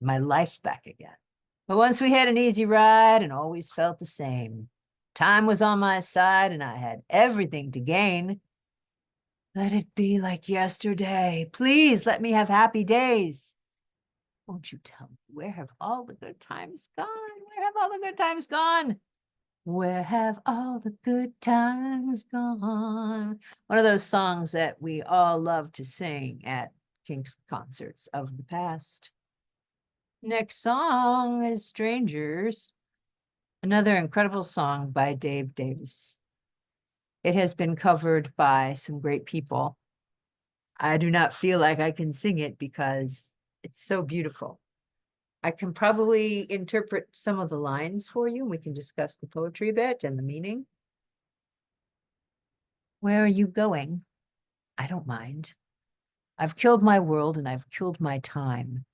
my life back again. But once we had an easy ride and always felt the same. Time was on my side and I had everything to gain. Let it be like yesterday. Please let me have happy days. Won't you tell me, where have all the good times gone? Where have all the good times gone? Where have all the good times gone? One of those songs that we all love to sing at Kinks concerts of the past. Next song is Strangers, another incredible song by Dave Davis. It has been covered by some great people. I do not feel like I can sing it because it's so beautiful. I can probably interpret some of the lines for you. We can discuss the poetry a bit and the meaning. Where are you going? I don't mind. I've killed my world and I've killed my time.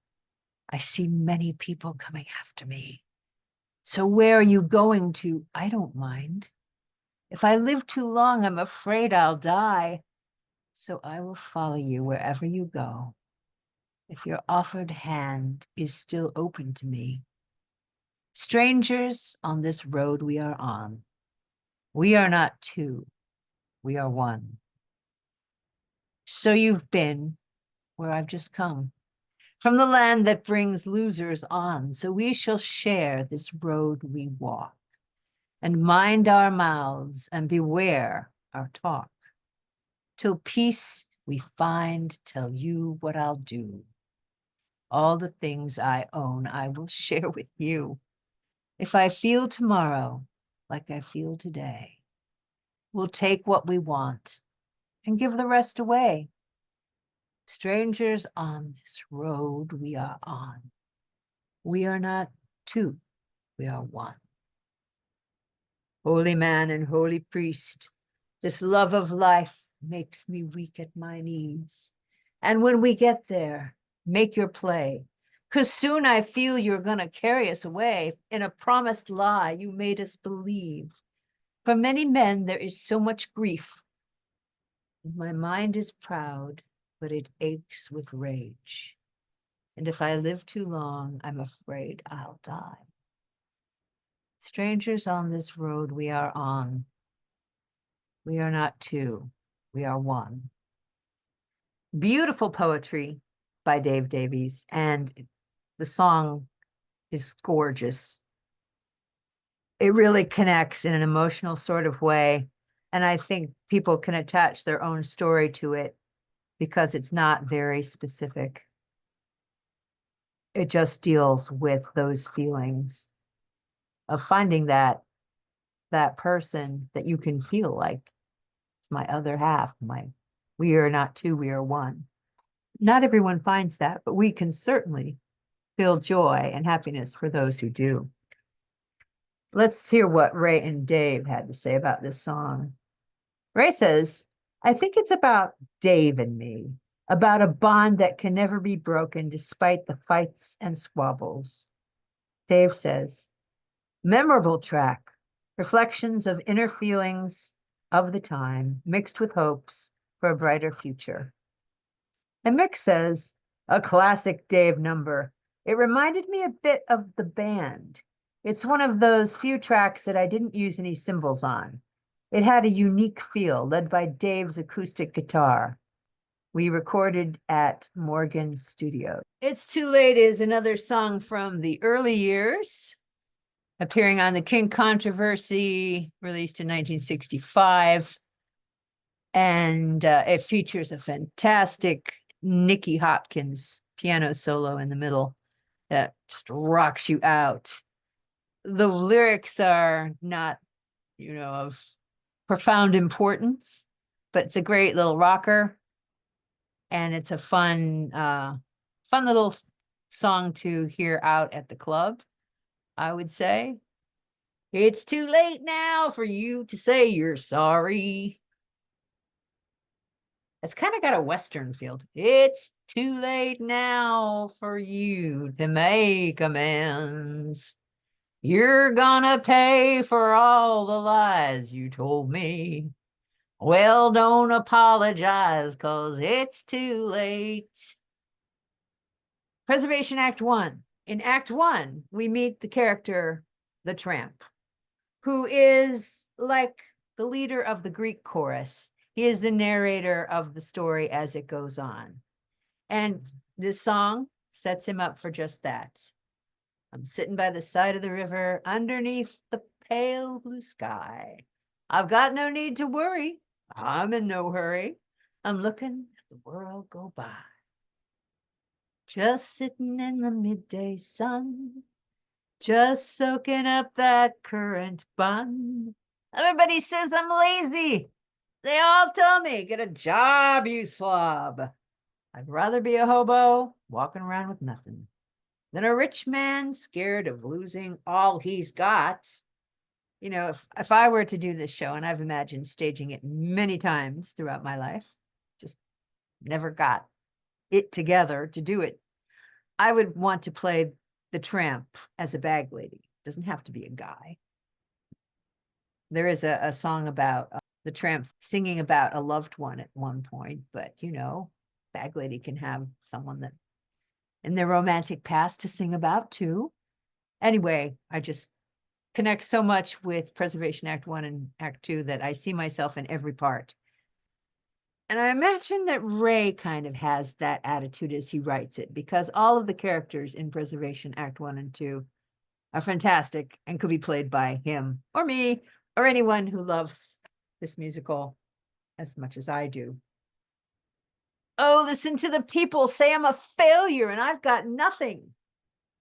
I see many people coming after me. So where are you going to? I don't mind. If I live too long, I'm afraid I'll die. So I will follow you wherever you go. If your offered hand is still open to me. Strangers on this road we are on. We are not two, we are one. So you've been where I've just come, from the land that brings losers on. So we shall share this road we walk, and mind our mouths and beware our talk. Till peace we find, tell you what I'll do. All the things I own, I will share with you. If I feel tomorrow like I feel today, we'll take what we want and give the rest away. Strangers on this road we are on. We are not two, we are one. Holy man and holy priest, this love of life makes me weak at my knees. And when we get there, make your play, 'cause soon I feel you're gonna carry us away in a promised lie you made us believe. For many men there is so much grief. My mind is proud, but it aches with rage. And if I live too long, I'm afraid I'll die. Strangers on this road we are on. We are not two, we are one. Beautiful poetry by Dave Davies, and the song is gorgeous. It really connects in an emotional sort of way, and I think people can attach their own story to it because it's not very specific. It just deals with those feelings of finding that person that you can feel like it's my other half, my We are not two, we are one. Not everyone finds that, but we can certainly feel joy and happiness for those who do. Let's hear what Ray and Dave had to say about this song. Ray says, I think it's about Dave and me, about a bond that can never be broken despite the fights and squabbles. Dave says, memorable track, reflections of inner feelings of the time mixed with hopes for a brighter future. And Mick says, a classic Dave number. It reminded me a bit of The Band. It's one of those few tracks that I didn't use any cymbals on. It had a unique feel, led by Dave's acoustic guitar. We recorded at Morgan Studio. It's Too Late is another song from the early years, appearing on the King Controversy, released in 1965. And it features a fantastic Nicky Hopkins piano solo in the middle that just rocks you out. The lyrics are not, of profound importance, but it's a great little rocker. And it's a fun little song to hear out at the club, I would say. It's too late now for you to say you're sorry. It's kind of got a Western feel. It's too late now for you to make amends. You're gonna pay for all the lies you told me. Well, don't apologize, 'cause it's too late. Preservation Act 1. In Act 1, we meet the character, the tramp, who is like the leader of the Greek chorus. He is the narrator of the story as it goes on. And this song sets him up for just that. I'm sitting by the side of the river underneath the pale blue sky. I've got no need to worry. I'm in no hurry. I'm looking at the world go by. Just sitting in the midday sun, just soaking up that current bun. Everybody says I'm lazy. They all tell me, get a job, you slob. I'd rather be a hobo walking around with nothing than a rich man scared of losing all he's got. If I were to do this show, and I've imagined staging it many times throughout my life, just never got it together to do it, I would want to play the tramp as a bag lady. Doesn't have to be a guy. There is a song about the tramp singing about a loved one at one point, but bag lady can have someone that in their romantic past to sing about too. Anyway, I just connect so much with Preservation Act 1 and Act 2 that I see myself in every part. And I imagine that Ray kind of has that attitude as he writes it, because all of the characters in Preservation Act 1 and 2 are fantastic and could be played by him or me or anyone who loves this musical as much as I do. Oh, listen to the people say I'm a failure and I've got nothing.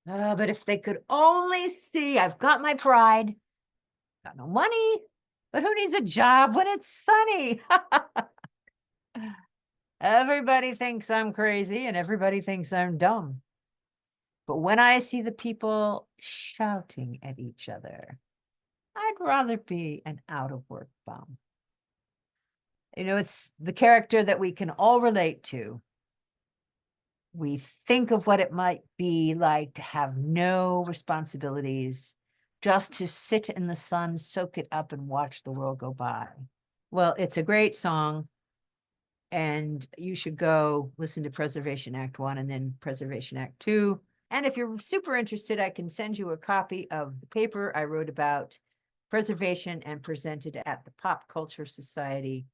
But if they could only see, I've got my pride, got no money, but who needs a job when it's sunny? Everybody thinks I'm crazy and everybody thinks I'm dumb. But when I see the people shouting at each other, I'd rather be an out of work bum. It's the character that we can all relate to. We think of what it might be like to have no responsibilities, just to sit in the sun, soak it up, and watch the world go by. Well, it's a great song, and you should go listen to Preservation Act 1 and then Preservation Act 2. And if you're super interested, I can send you a copy of the paper I wrote about preservation and presented at the Pop Culture Society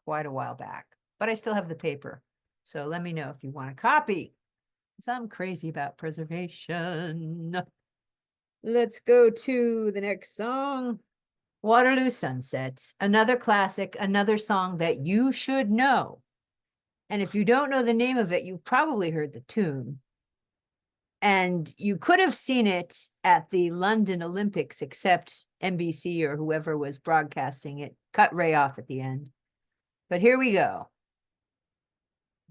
quite a while back. But I still have the paper. So let me know if you want a copy, because I'm crazy about preservation. Let's go to the next song. Waterloo Sunsets, another classic, another song that you should know. And if you don't know the name of it, you've probably heard the tune. And you could have seen it at the London Olympics, except NBC or whoever was broadcasting it cut Ray off at the end. But here we go.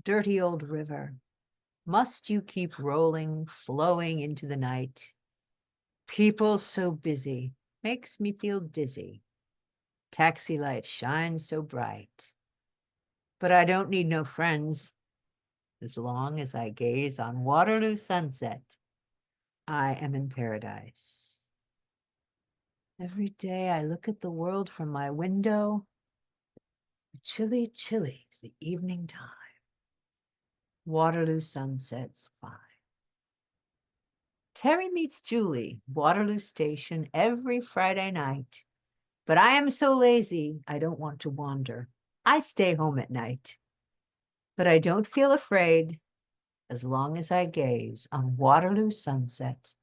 dirty old river, must you keep rolling, flowing into the night? People so busy, makes me feel dizzy. Taxi lights shine so bright. But I don't need no friends. As long as I gaze on Waterloo sunset, I am in paradise. Every day I look at the world from my window. Chilly, chilly is the evening time. Waterloo sunsets fine. Terry meets Julie, Waterloo Station, every Friday night. But I am so lazy, I don't want to wander. I stay home at night. But I don't feel afraid as long as I gaze on Waterloo sunset.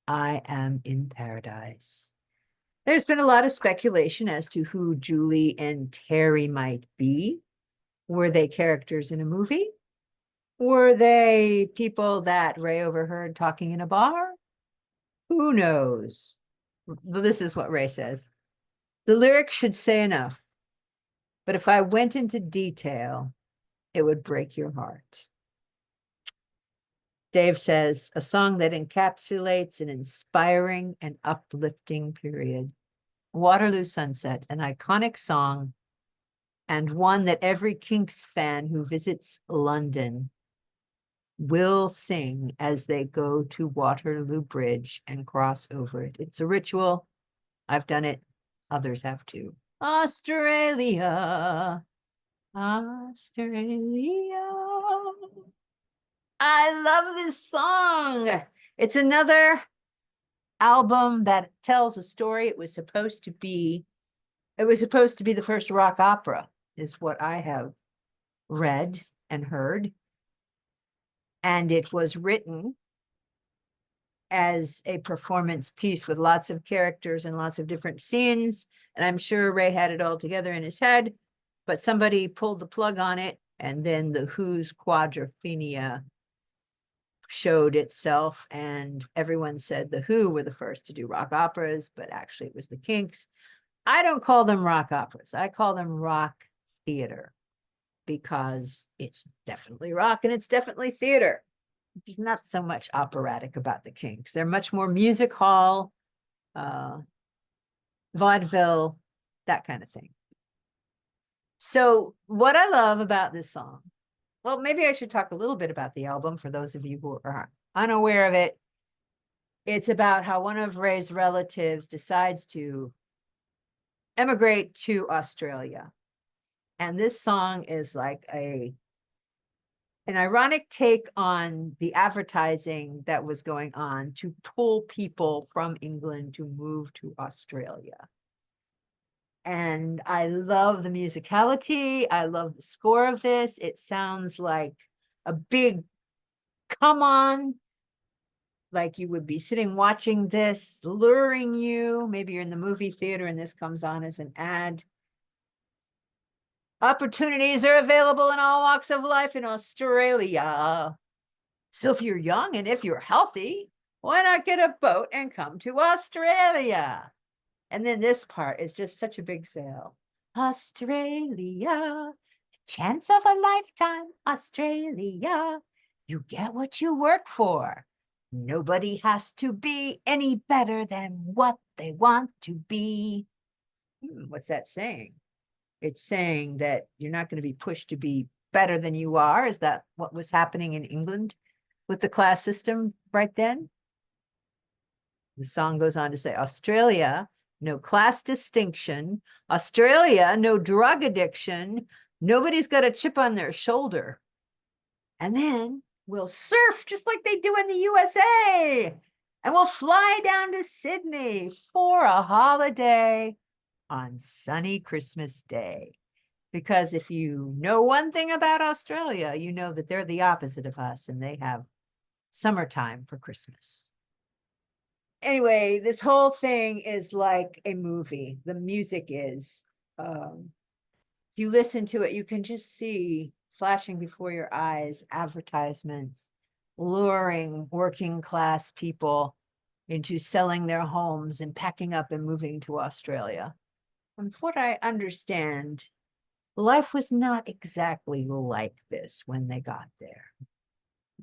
I am in paradise. There's been a lot of speculation as to who Julie and Terry might be. Were they characters in a movie? Were they people that Ray overheard talking in a bar? Who knows? This is what Ray says. The lyrics should say enough, but if I went into detail, it would break your heart. Dave says, a song that encapsulates an inspiring and uplifting period. Waterloo Sunset, an iconic song, and one that every Kinks fan who visits London will sing as they go to Waterloo Bridge and cross over it. It's a ritual. I've done it. Others have too. Australia, Australia. I love this song. It's another album that tells a story. It was supposed to be the first rock opera, is what I have read and heard. And it was written as a performance piece with lots of characters and lots of different scenes. And I'm sure Ray had it all together in his head, but somebody pulled the plug on it. And then the Who's Quadrophenia showed itself, and everyone said the Who were the first to do rock operas, but actually it was the Kinks. I don't call them rock operas. I call them rock theater because it's definitely rock and it's definitely theater. There's not so much operatic about the Kinks. They're much more music hall, vaudeville, that kind of thing. So what I love about this song, well, maybe I should talk a little bit about the album for those of you who are unaware of it. It's about how one of Ray's relatives decides to emigrate to Australia. And this song is like an ironic take on the advertising that was going on to pull people from England to move to Australia. And I love the musicality. I love the score of this. It sounds like a big come on, like you would be sitting watching this, luring you. Maybe you're in the movie theater and this comes on as an ad. Opportunities are available in all walks of life in Australia. So if you're young and if you're healthy, why not get a boat and come to Australia? And then this part is just such a big sale. Australia, chance of a lifetime, Australia. You get what you work for. Nobody has to be any better than what they want to be. What's that saying? It's saying that you're not going to be pushed to be better than you are. Is that what was happening in England with the class system right then? The song goes on to say, Australia, no class distinction. Australia, no drug addiction. Nobody's got a chip on their shoulder. And then we'll surf just like they do in the USA. And we'll fly down to Sydney for a holiday on sunny Christmas Day. Because if you know one thing about Australia, you know that they're the opposite of us and they have summertime for Christmas. Anyway, this whole thing is like a movie. The music is, you listen to it, you can just see flashing before your eyes advertisements luring working class people into selling their homes and packing up and moving to Australia. From what I understand, Life was not exactly like this when they got there.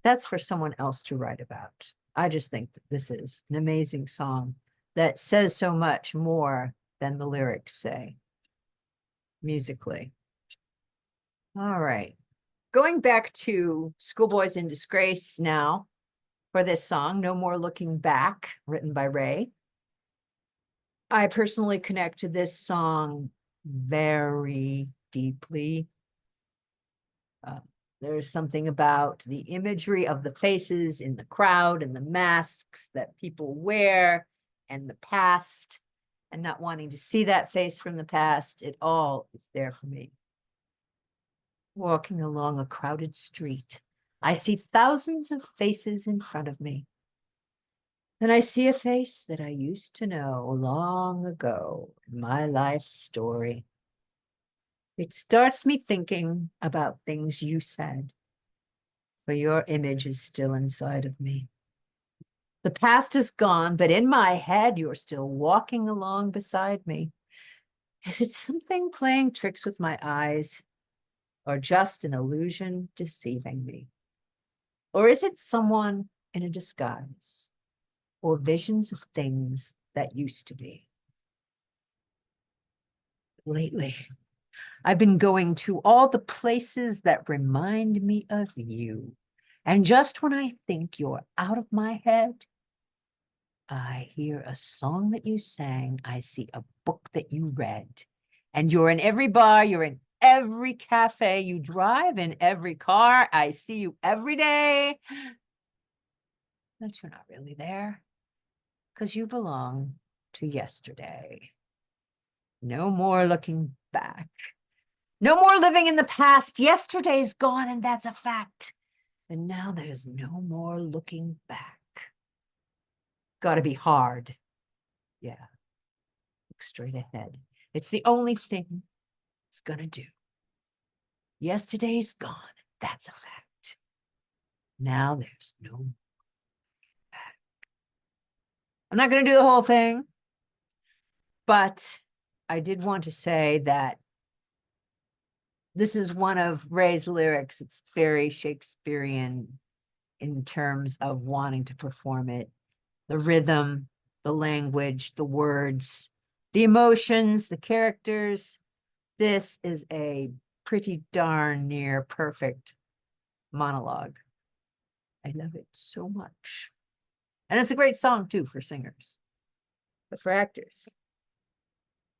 That's for someone else to write about. I just think that this is an amazing song that says so much more than the lyrics say musically. All right. Going back to Schoolboys in Disgrace now for this song, No More Looking Back, written by Ray. I personally connect to this song very deeply. There's something about the imagery of the faces in the crowd and the masks that people wear and the past and not wanting to see that face from the past. It all is there for me. Walking along a crowded street, I see thousands of faces in front of me. And I see a face that I used to know long ago in my life story. It starts me thinking about things you said, for your image is still inside of me. The past is gone, but in my head, you're still walking along beside me. Is it something playing tricks with my eyes, or just an illusion deceiving me? Or is it someone in a disguise, or visions of things that used to be? Lately, I've been going to all the places that remind me of you. And just when I think you're out of my head, I hear a song that you sang. I see a book that you read. And you're in every bar, you're in every cafe, you drive in every car. I see you every day. But you're not really there because you belong to yesterday. No more looking back. No more living in the past. Yesterday's gone, and that's a fact. And now there's no more looking back. Gotta be hard. Yeah. Look straight ahead. It's the only thing it's gonna do. Yesterday's gone. That's a fact. Now there's no back. I'm not gonna do the whole thing, but I did want to say that this is one of Ray's lyrics. It's very Shakespearean in terms of wanting to perform it. The rhythm, the language, the words, the emotions, the characters. This is a pretty darn near perfect monologue. I love it so much. And it's a great song too for singers, but for actors,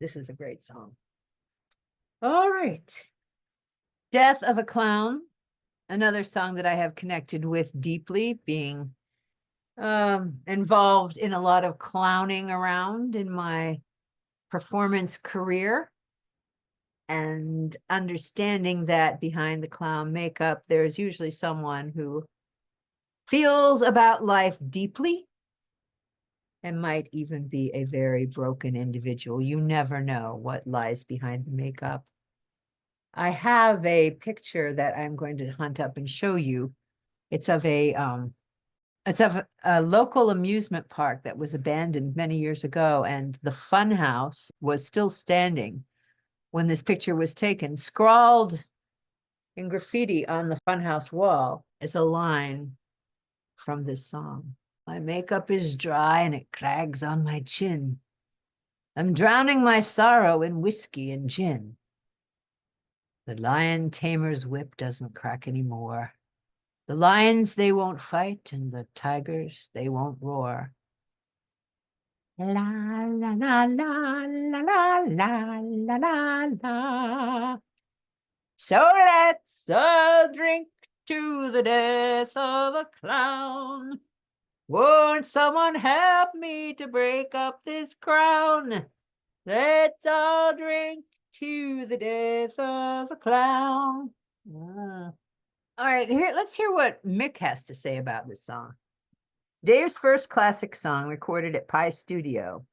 this is a great song. All right. Death of a Clown, another song that I have connected with deeply, being involved in a lot of clowning around in my performance career and understanding that behind the clown makeup, there's usually someone who feels about life deeply and might even be a very broken individual. You never know what lies behind the makeup. I have a picture that I'm going to hunt up and show you. It's of a local amusement park that was abandoned many years ago, and the fun house was still standing when this picture was taken. Scrawled in graffiti on the funhouse wall is a line from this song. My makeup is dry and it crags on my chin. I'm drowning my sorrow in whiskey and gin. The lion tamer's whip doesn't crack anymore. The lions, they won't fight, and the tigers, they won't roar. La la la la la la la la la la. So let's drink to the death of a clown. Won't someone help me to break up this crown? Let's all drink to the death of a clown. Ah. All right, let's hear what Mick has to say about this song. Dave's first classic song recorded at Pi Studio.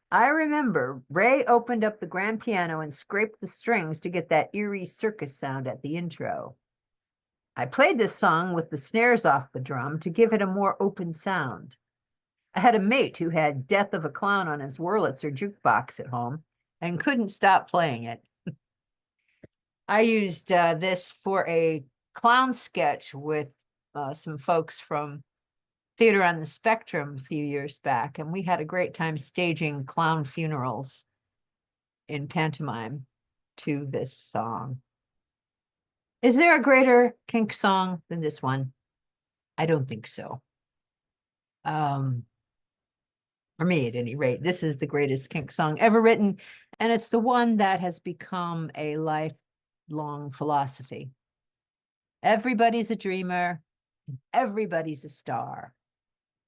I remember Ray opened up the grand piano and scraped the strings to get that eerie circus sound at the intro. I played this song with the snares off the drum to give it a more open sound. I had a mate who had Death of a Clown on his Wurlitzer jukebox at home and couldn't stop playing it. I used this for a clown sketch with some folks from Theater on the Spectrum a few years back, and we had a great time staging clown funerals in pantomime to this song. Is there a greater Kink song than this one? I don't think so. For me, at any rate, this is the greatest Kink song ever written, and it's the one that has become a lifelong philosophy. Everybody's a dreamer, everybody's a star,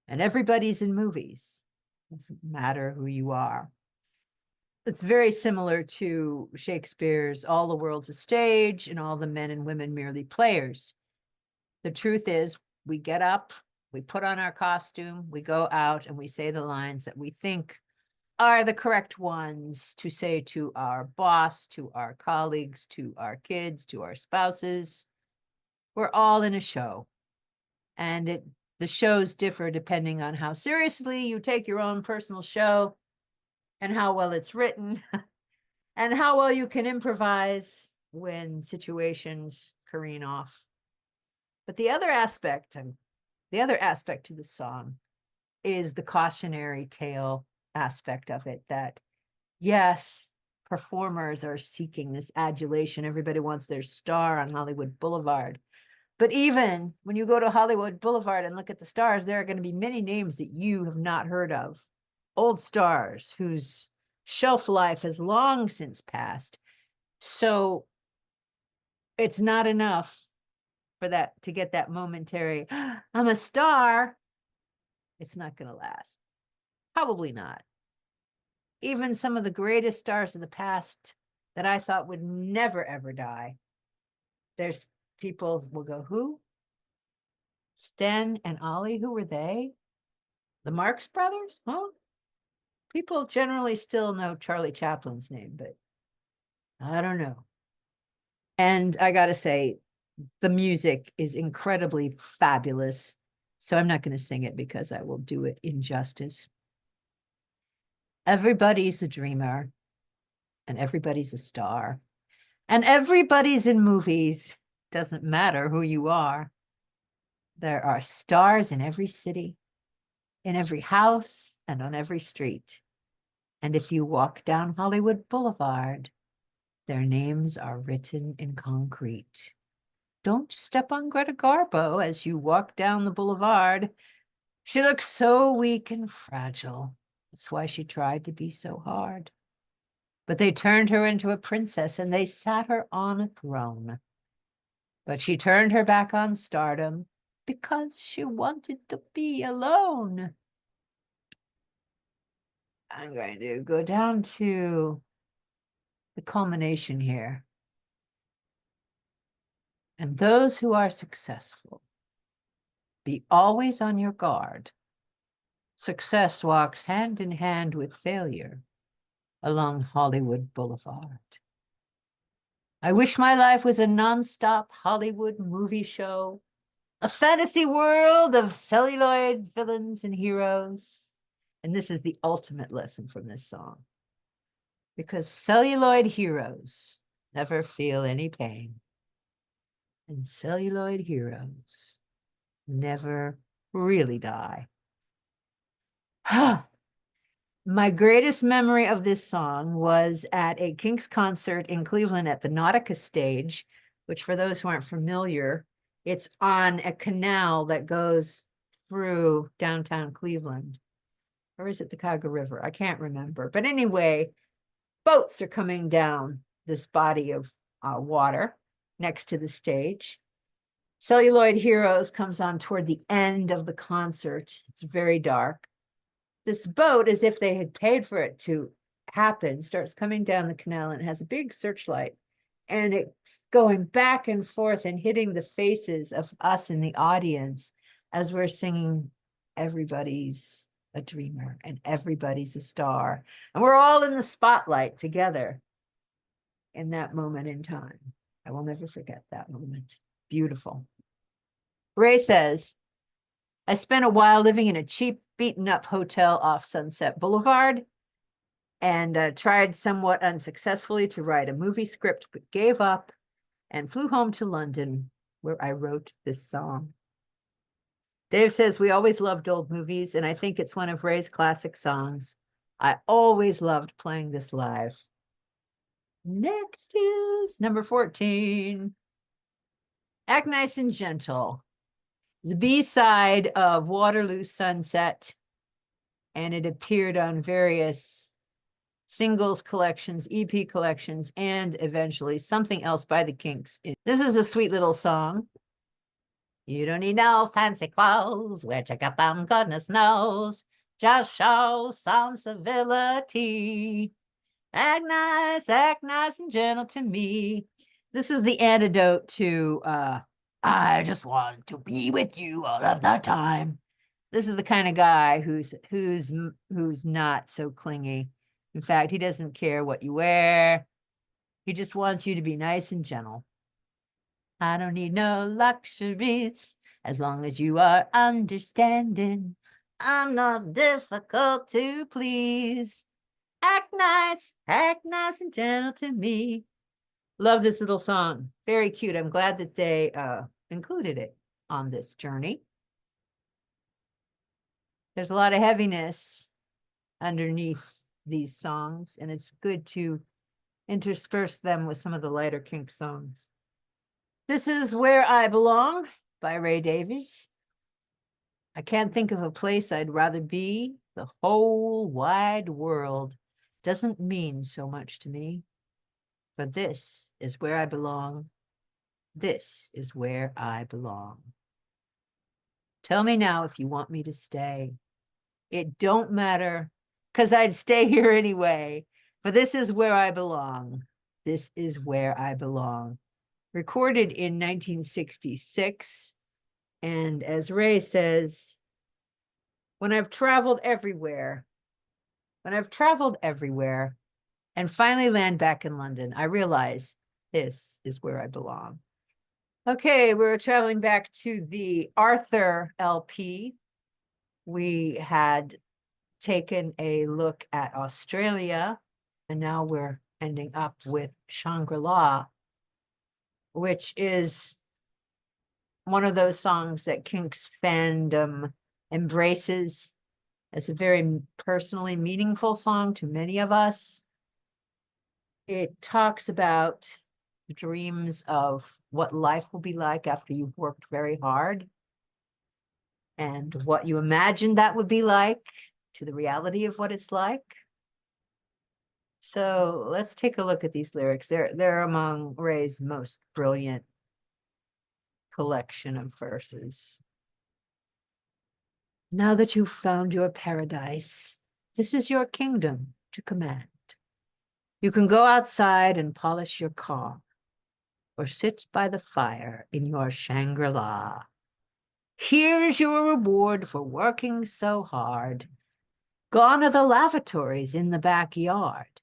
and everybody's in movies. It doesn't matter who you are. It's very similar to Shakespeare's All the World's a Stage and All the Men and Women Merely Players. The truth is, we get up, we put on our costume, we go out and we say the lines that we think are the correct ones to say to our boss, to our colleagues, to our kids, to our spouses. We're all in a show. And the shows differ depending on how seriously you take your own personal show and how well it's written and how well you can improvise when situations careen off. But the other aspect to the song is the cautionary tale aspect of it, that yes, performers are seeking this adulation. Everybody wants their star on Hollywood Boulevard. But even when you go to Hollywood Boulevard and look at the stars, there are going to be many names that you have not heard of. Old stars whose shelf life has long since passed. So it's not enough for that to get that momentary, I'm a star. It's not going to last. Probably not. Even some of the greatest stars of the past that I thought would never, ever die. There's people will go, who? Sten and Ollie, who were they? The Marx Brothers? Huh? People generally still know Charlie Chaplin's name, but I don't know. And I gotta say, the music is incredibly fabulous. So I'm not going to sing it because I will do it injustice. Everybody's a dreamer, and everybody's a star, and everybody's in movies. Doesn't matter who you are. There are stars in every city, in every house, and on every street. And if you walk down Hollywood Boulevard, their names are written in concrete. Don't step on Greta Garbo as you walk down the boulevard. She looks so weak and fragile. That's why she tried to be so hard. But they turned her into a princess and they sat her on a throne. But she turned her back on stardom because she wanted to be alone. I'm going to go down to the culmination here. And those who are successful, be always on your guard. Success walks hand in hand with failure along Hollywood Boulevard. I wish my life was a nonstop Hollywood movie show, a fantasy world of celluloid villains and heroes. And this is the ultimate lesson from this song. Because celluloid heroes never feel any pain. And celluloid heroes never really die. My greatest memory of this song was at a Kinks concert in Cleveland at the Nautica stage, which for those who aren't familiar, it's on a canal that goes through downtown Cleveland. Or is it the Cuyahoga River? I can't remember. But anyway, boats are coming down this body of water next to the stage. Celluloid Heroes comes on toward the end of the concert. It's very dark. This boat, as if they had paid for it to happen, starts coming down the canal and it has a big searchlight. And it's going back and forth and hitting the faces of us in the audience as we're singing, everybody's a dreamer and everybody's a star. And we're all in the spotlight together in that moment in time. I will never forget that moment. Beautiful. Ray says, I spent a while living in a cheap, beaten up hotel off Sunset Boulevard and tried somewhat unsuccessfully to write a movie script, but gave up and flew home to London, where I wrote this song. Dave says, we always loved old movies, and I think it's one of Ray's classic songs. I always loved playing this live. Next is number 14. Act Nice and Gentle. The B-side of Waterloo Sunset, and it appeared on various singles collections, EP collections, and eventually something else by the Kinks. This is a sweet little song. You don't need no fancy clothes, where'd you get them, goodness knows. Just show some civility. Act nice and gentle to me. This is the antidote to I just want to be with you all of the time. This is the kind of guy who's not so clingy. In fact, he doesn't care what you wear. He just wants you to be nice and gentle. I don't need no luxuries as long as you are understanding. I'm not difficult to please. Act nice and gentle to me. Love this little song. Very cute. I'm glad that they included it on this journey. There's a lot of heaviness underneath these songs, and it's good to intersperse them with some of the lighter Kink songs. This is Where I Belong by Ray Davies. I can't think of a place I'd rather be. The whole wide world doesn't mean so much to me. But this is where I belong. This is where I belong. Tell me now if you want me to stay. It don't matter, because I'd stay here anyway. But this is where I belong. This is where I belong. Recorded in 1966. And as Ray says, when I've traveled everywhere, and finally land back in London, I realize this is where I belong. Okay, we're traveling back to the Arthur LP. We had taken a look at Australia, and now we're ending up with Shangri-la, which is one of those songs that Kinks fandom embraces as a very personally meaningful song to many of us. It talks about dreams of what life will be like after you've worked very hard and what you imagine that would be like to the reality of what it's like. So let's take a look at these lyrics. They're among Ray's most brilliant collection of verses. Now that you've found your paradise, this is your kingdom to command. You can go outside and polish your car, or sit by the fire in your Shangri-la. Here is your reward for working so hard. Gone are the lavatories in the backyard.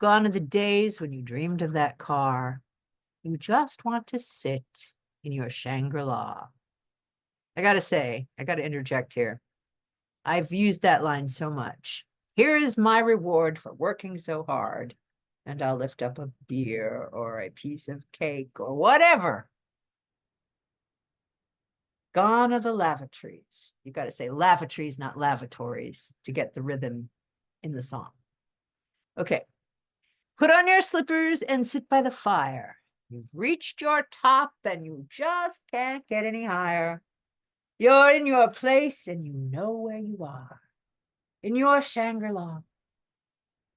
Gone are the days when you dreamed of that car. You just want to sit in your Shangri-La. I gotta interject here. I've used that line so much. Here is my reward for working so hard. And I'll lift up a beer or a piece of cake or whatever. Gone are the lavatories. You got to say lavatories, not lavatories, to get the rhythm in the song. Okay. Put on your slippers and sit by the fire. You've reached your top and you just can't get any higher. You're in your place and you know where you are. In your Shangri-La.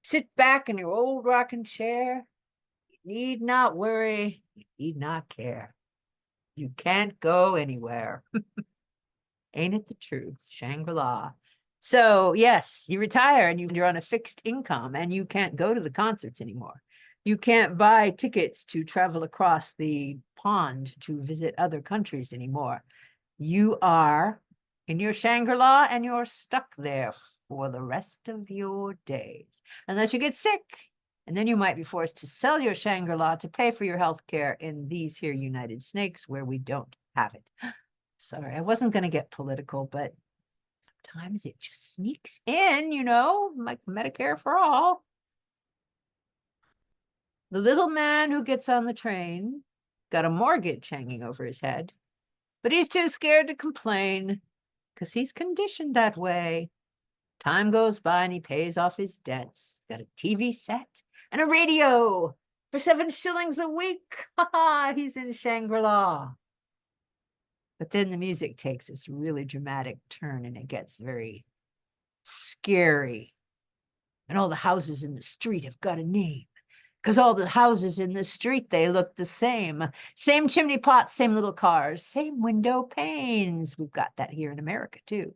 Sit back in your old rocking chair. You need not worry. You need not care. You can't go anywhere. Ain't it the truth? Shangri-La. So yes, you retire and you're on a fixed income and you can't go to the concerts anymore. You can't buy tickets to travel across the pond to visit other countries anymore. You are in your Shangri-La and you're stuck there for the rest of your days, unless you get sick. And then you might be forced to sell your Shangri-La to pay for your health care in these here United Snakes where we don't have it. Sorry, I wasn't going to get political, but sometimes it just sneaks in, you know, like Medicare for all. The little man who gets on the train got a mortgage hanging over his head, but he's too scared to complain because he's conditioned that way. Time goes by and he pays off his debts. Got a TV set and a radio for 7 shillings a week. Ha ha, he's in Shangri-La. But then the music takes this really dramatic turn and it gets very scary. And all the houses in the street have got a name. Because all the houses in the street, they look the same. Same chimney pots, same little cars, same window panes. We've got that here in America, too.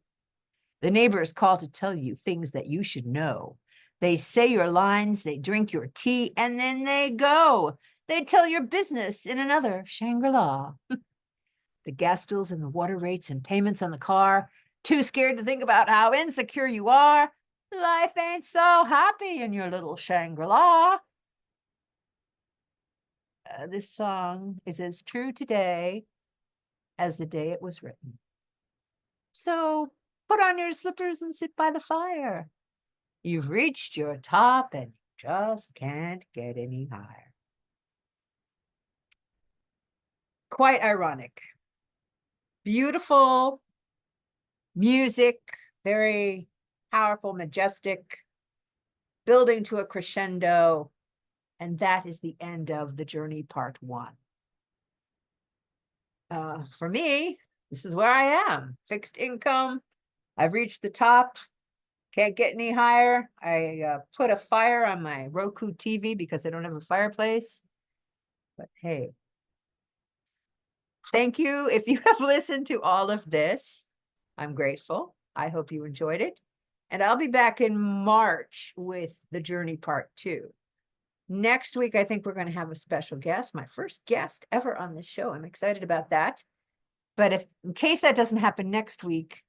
The neighbors call to tell you things that you should know. They say your lines, they drink your tea, and then they go. They tell your business in another Shangri-La. The gas bills and the water rates and payments on the car. Too scared to think about how insecure you are. Life ain't so happy in your little Shangri-La. This song is as true today as the day it was written. So put on your slippers and sit by the fire. You've reached your top and just can't get any higher. Quite ironic. Beautiful music, very powerful, majestic, building to a crescendo. And that is the end of the journey part 1. For me, this is where I am. Fixed income. I've reached the top. Can't get any higher. I put a fire on my Roku TV because I don't have a fireplace. But hey, thank you. If you have listened to all of this, I'm grateful. I hope you enjoyed it. And I'll be back in March with the journey part 2. Next week, I think we're going to have a special guest, my first guest ever on this show. I'm excited about that. But if, in case that doesn't happen next week,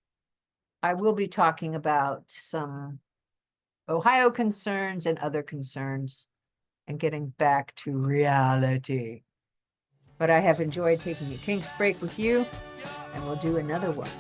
I will be talking about some Ohio concerns and other concerns and getting back to reality. But I have enjoyed taking a Kinks break with you, and we'll do another one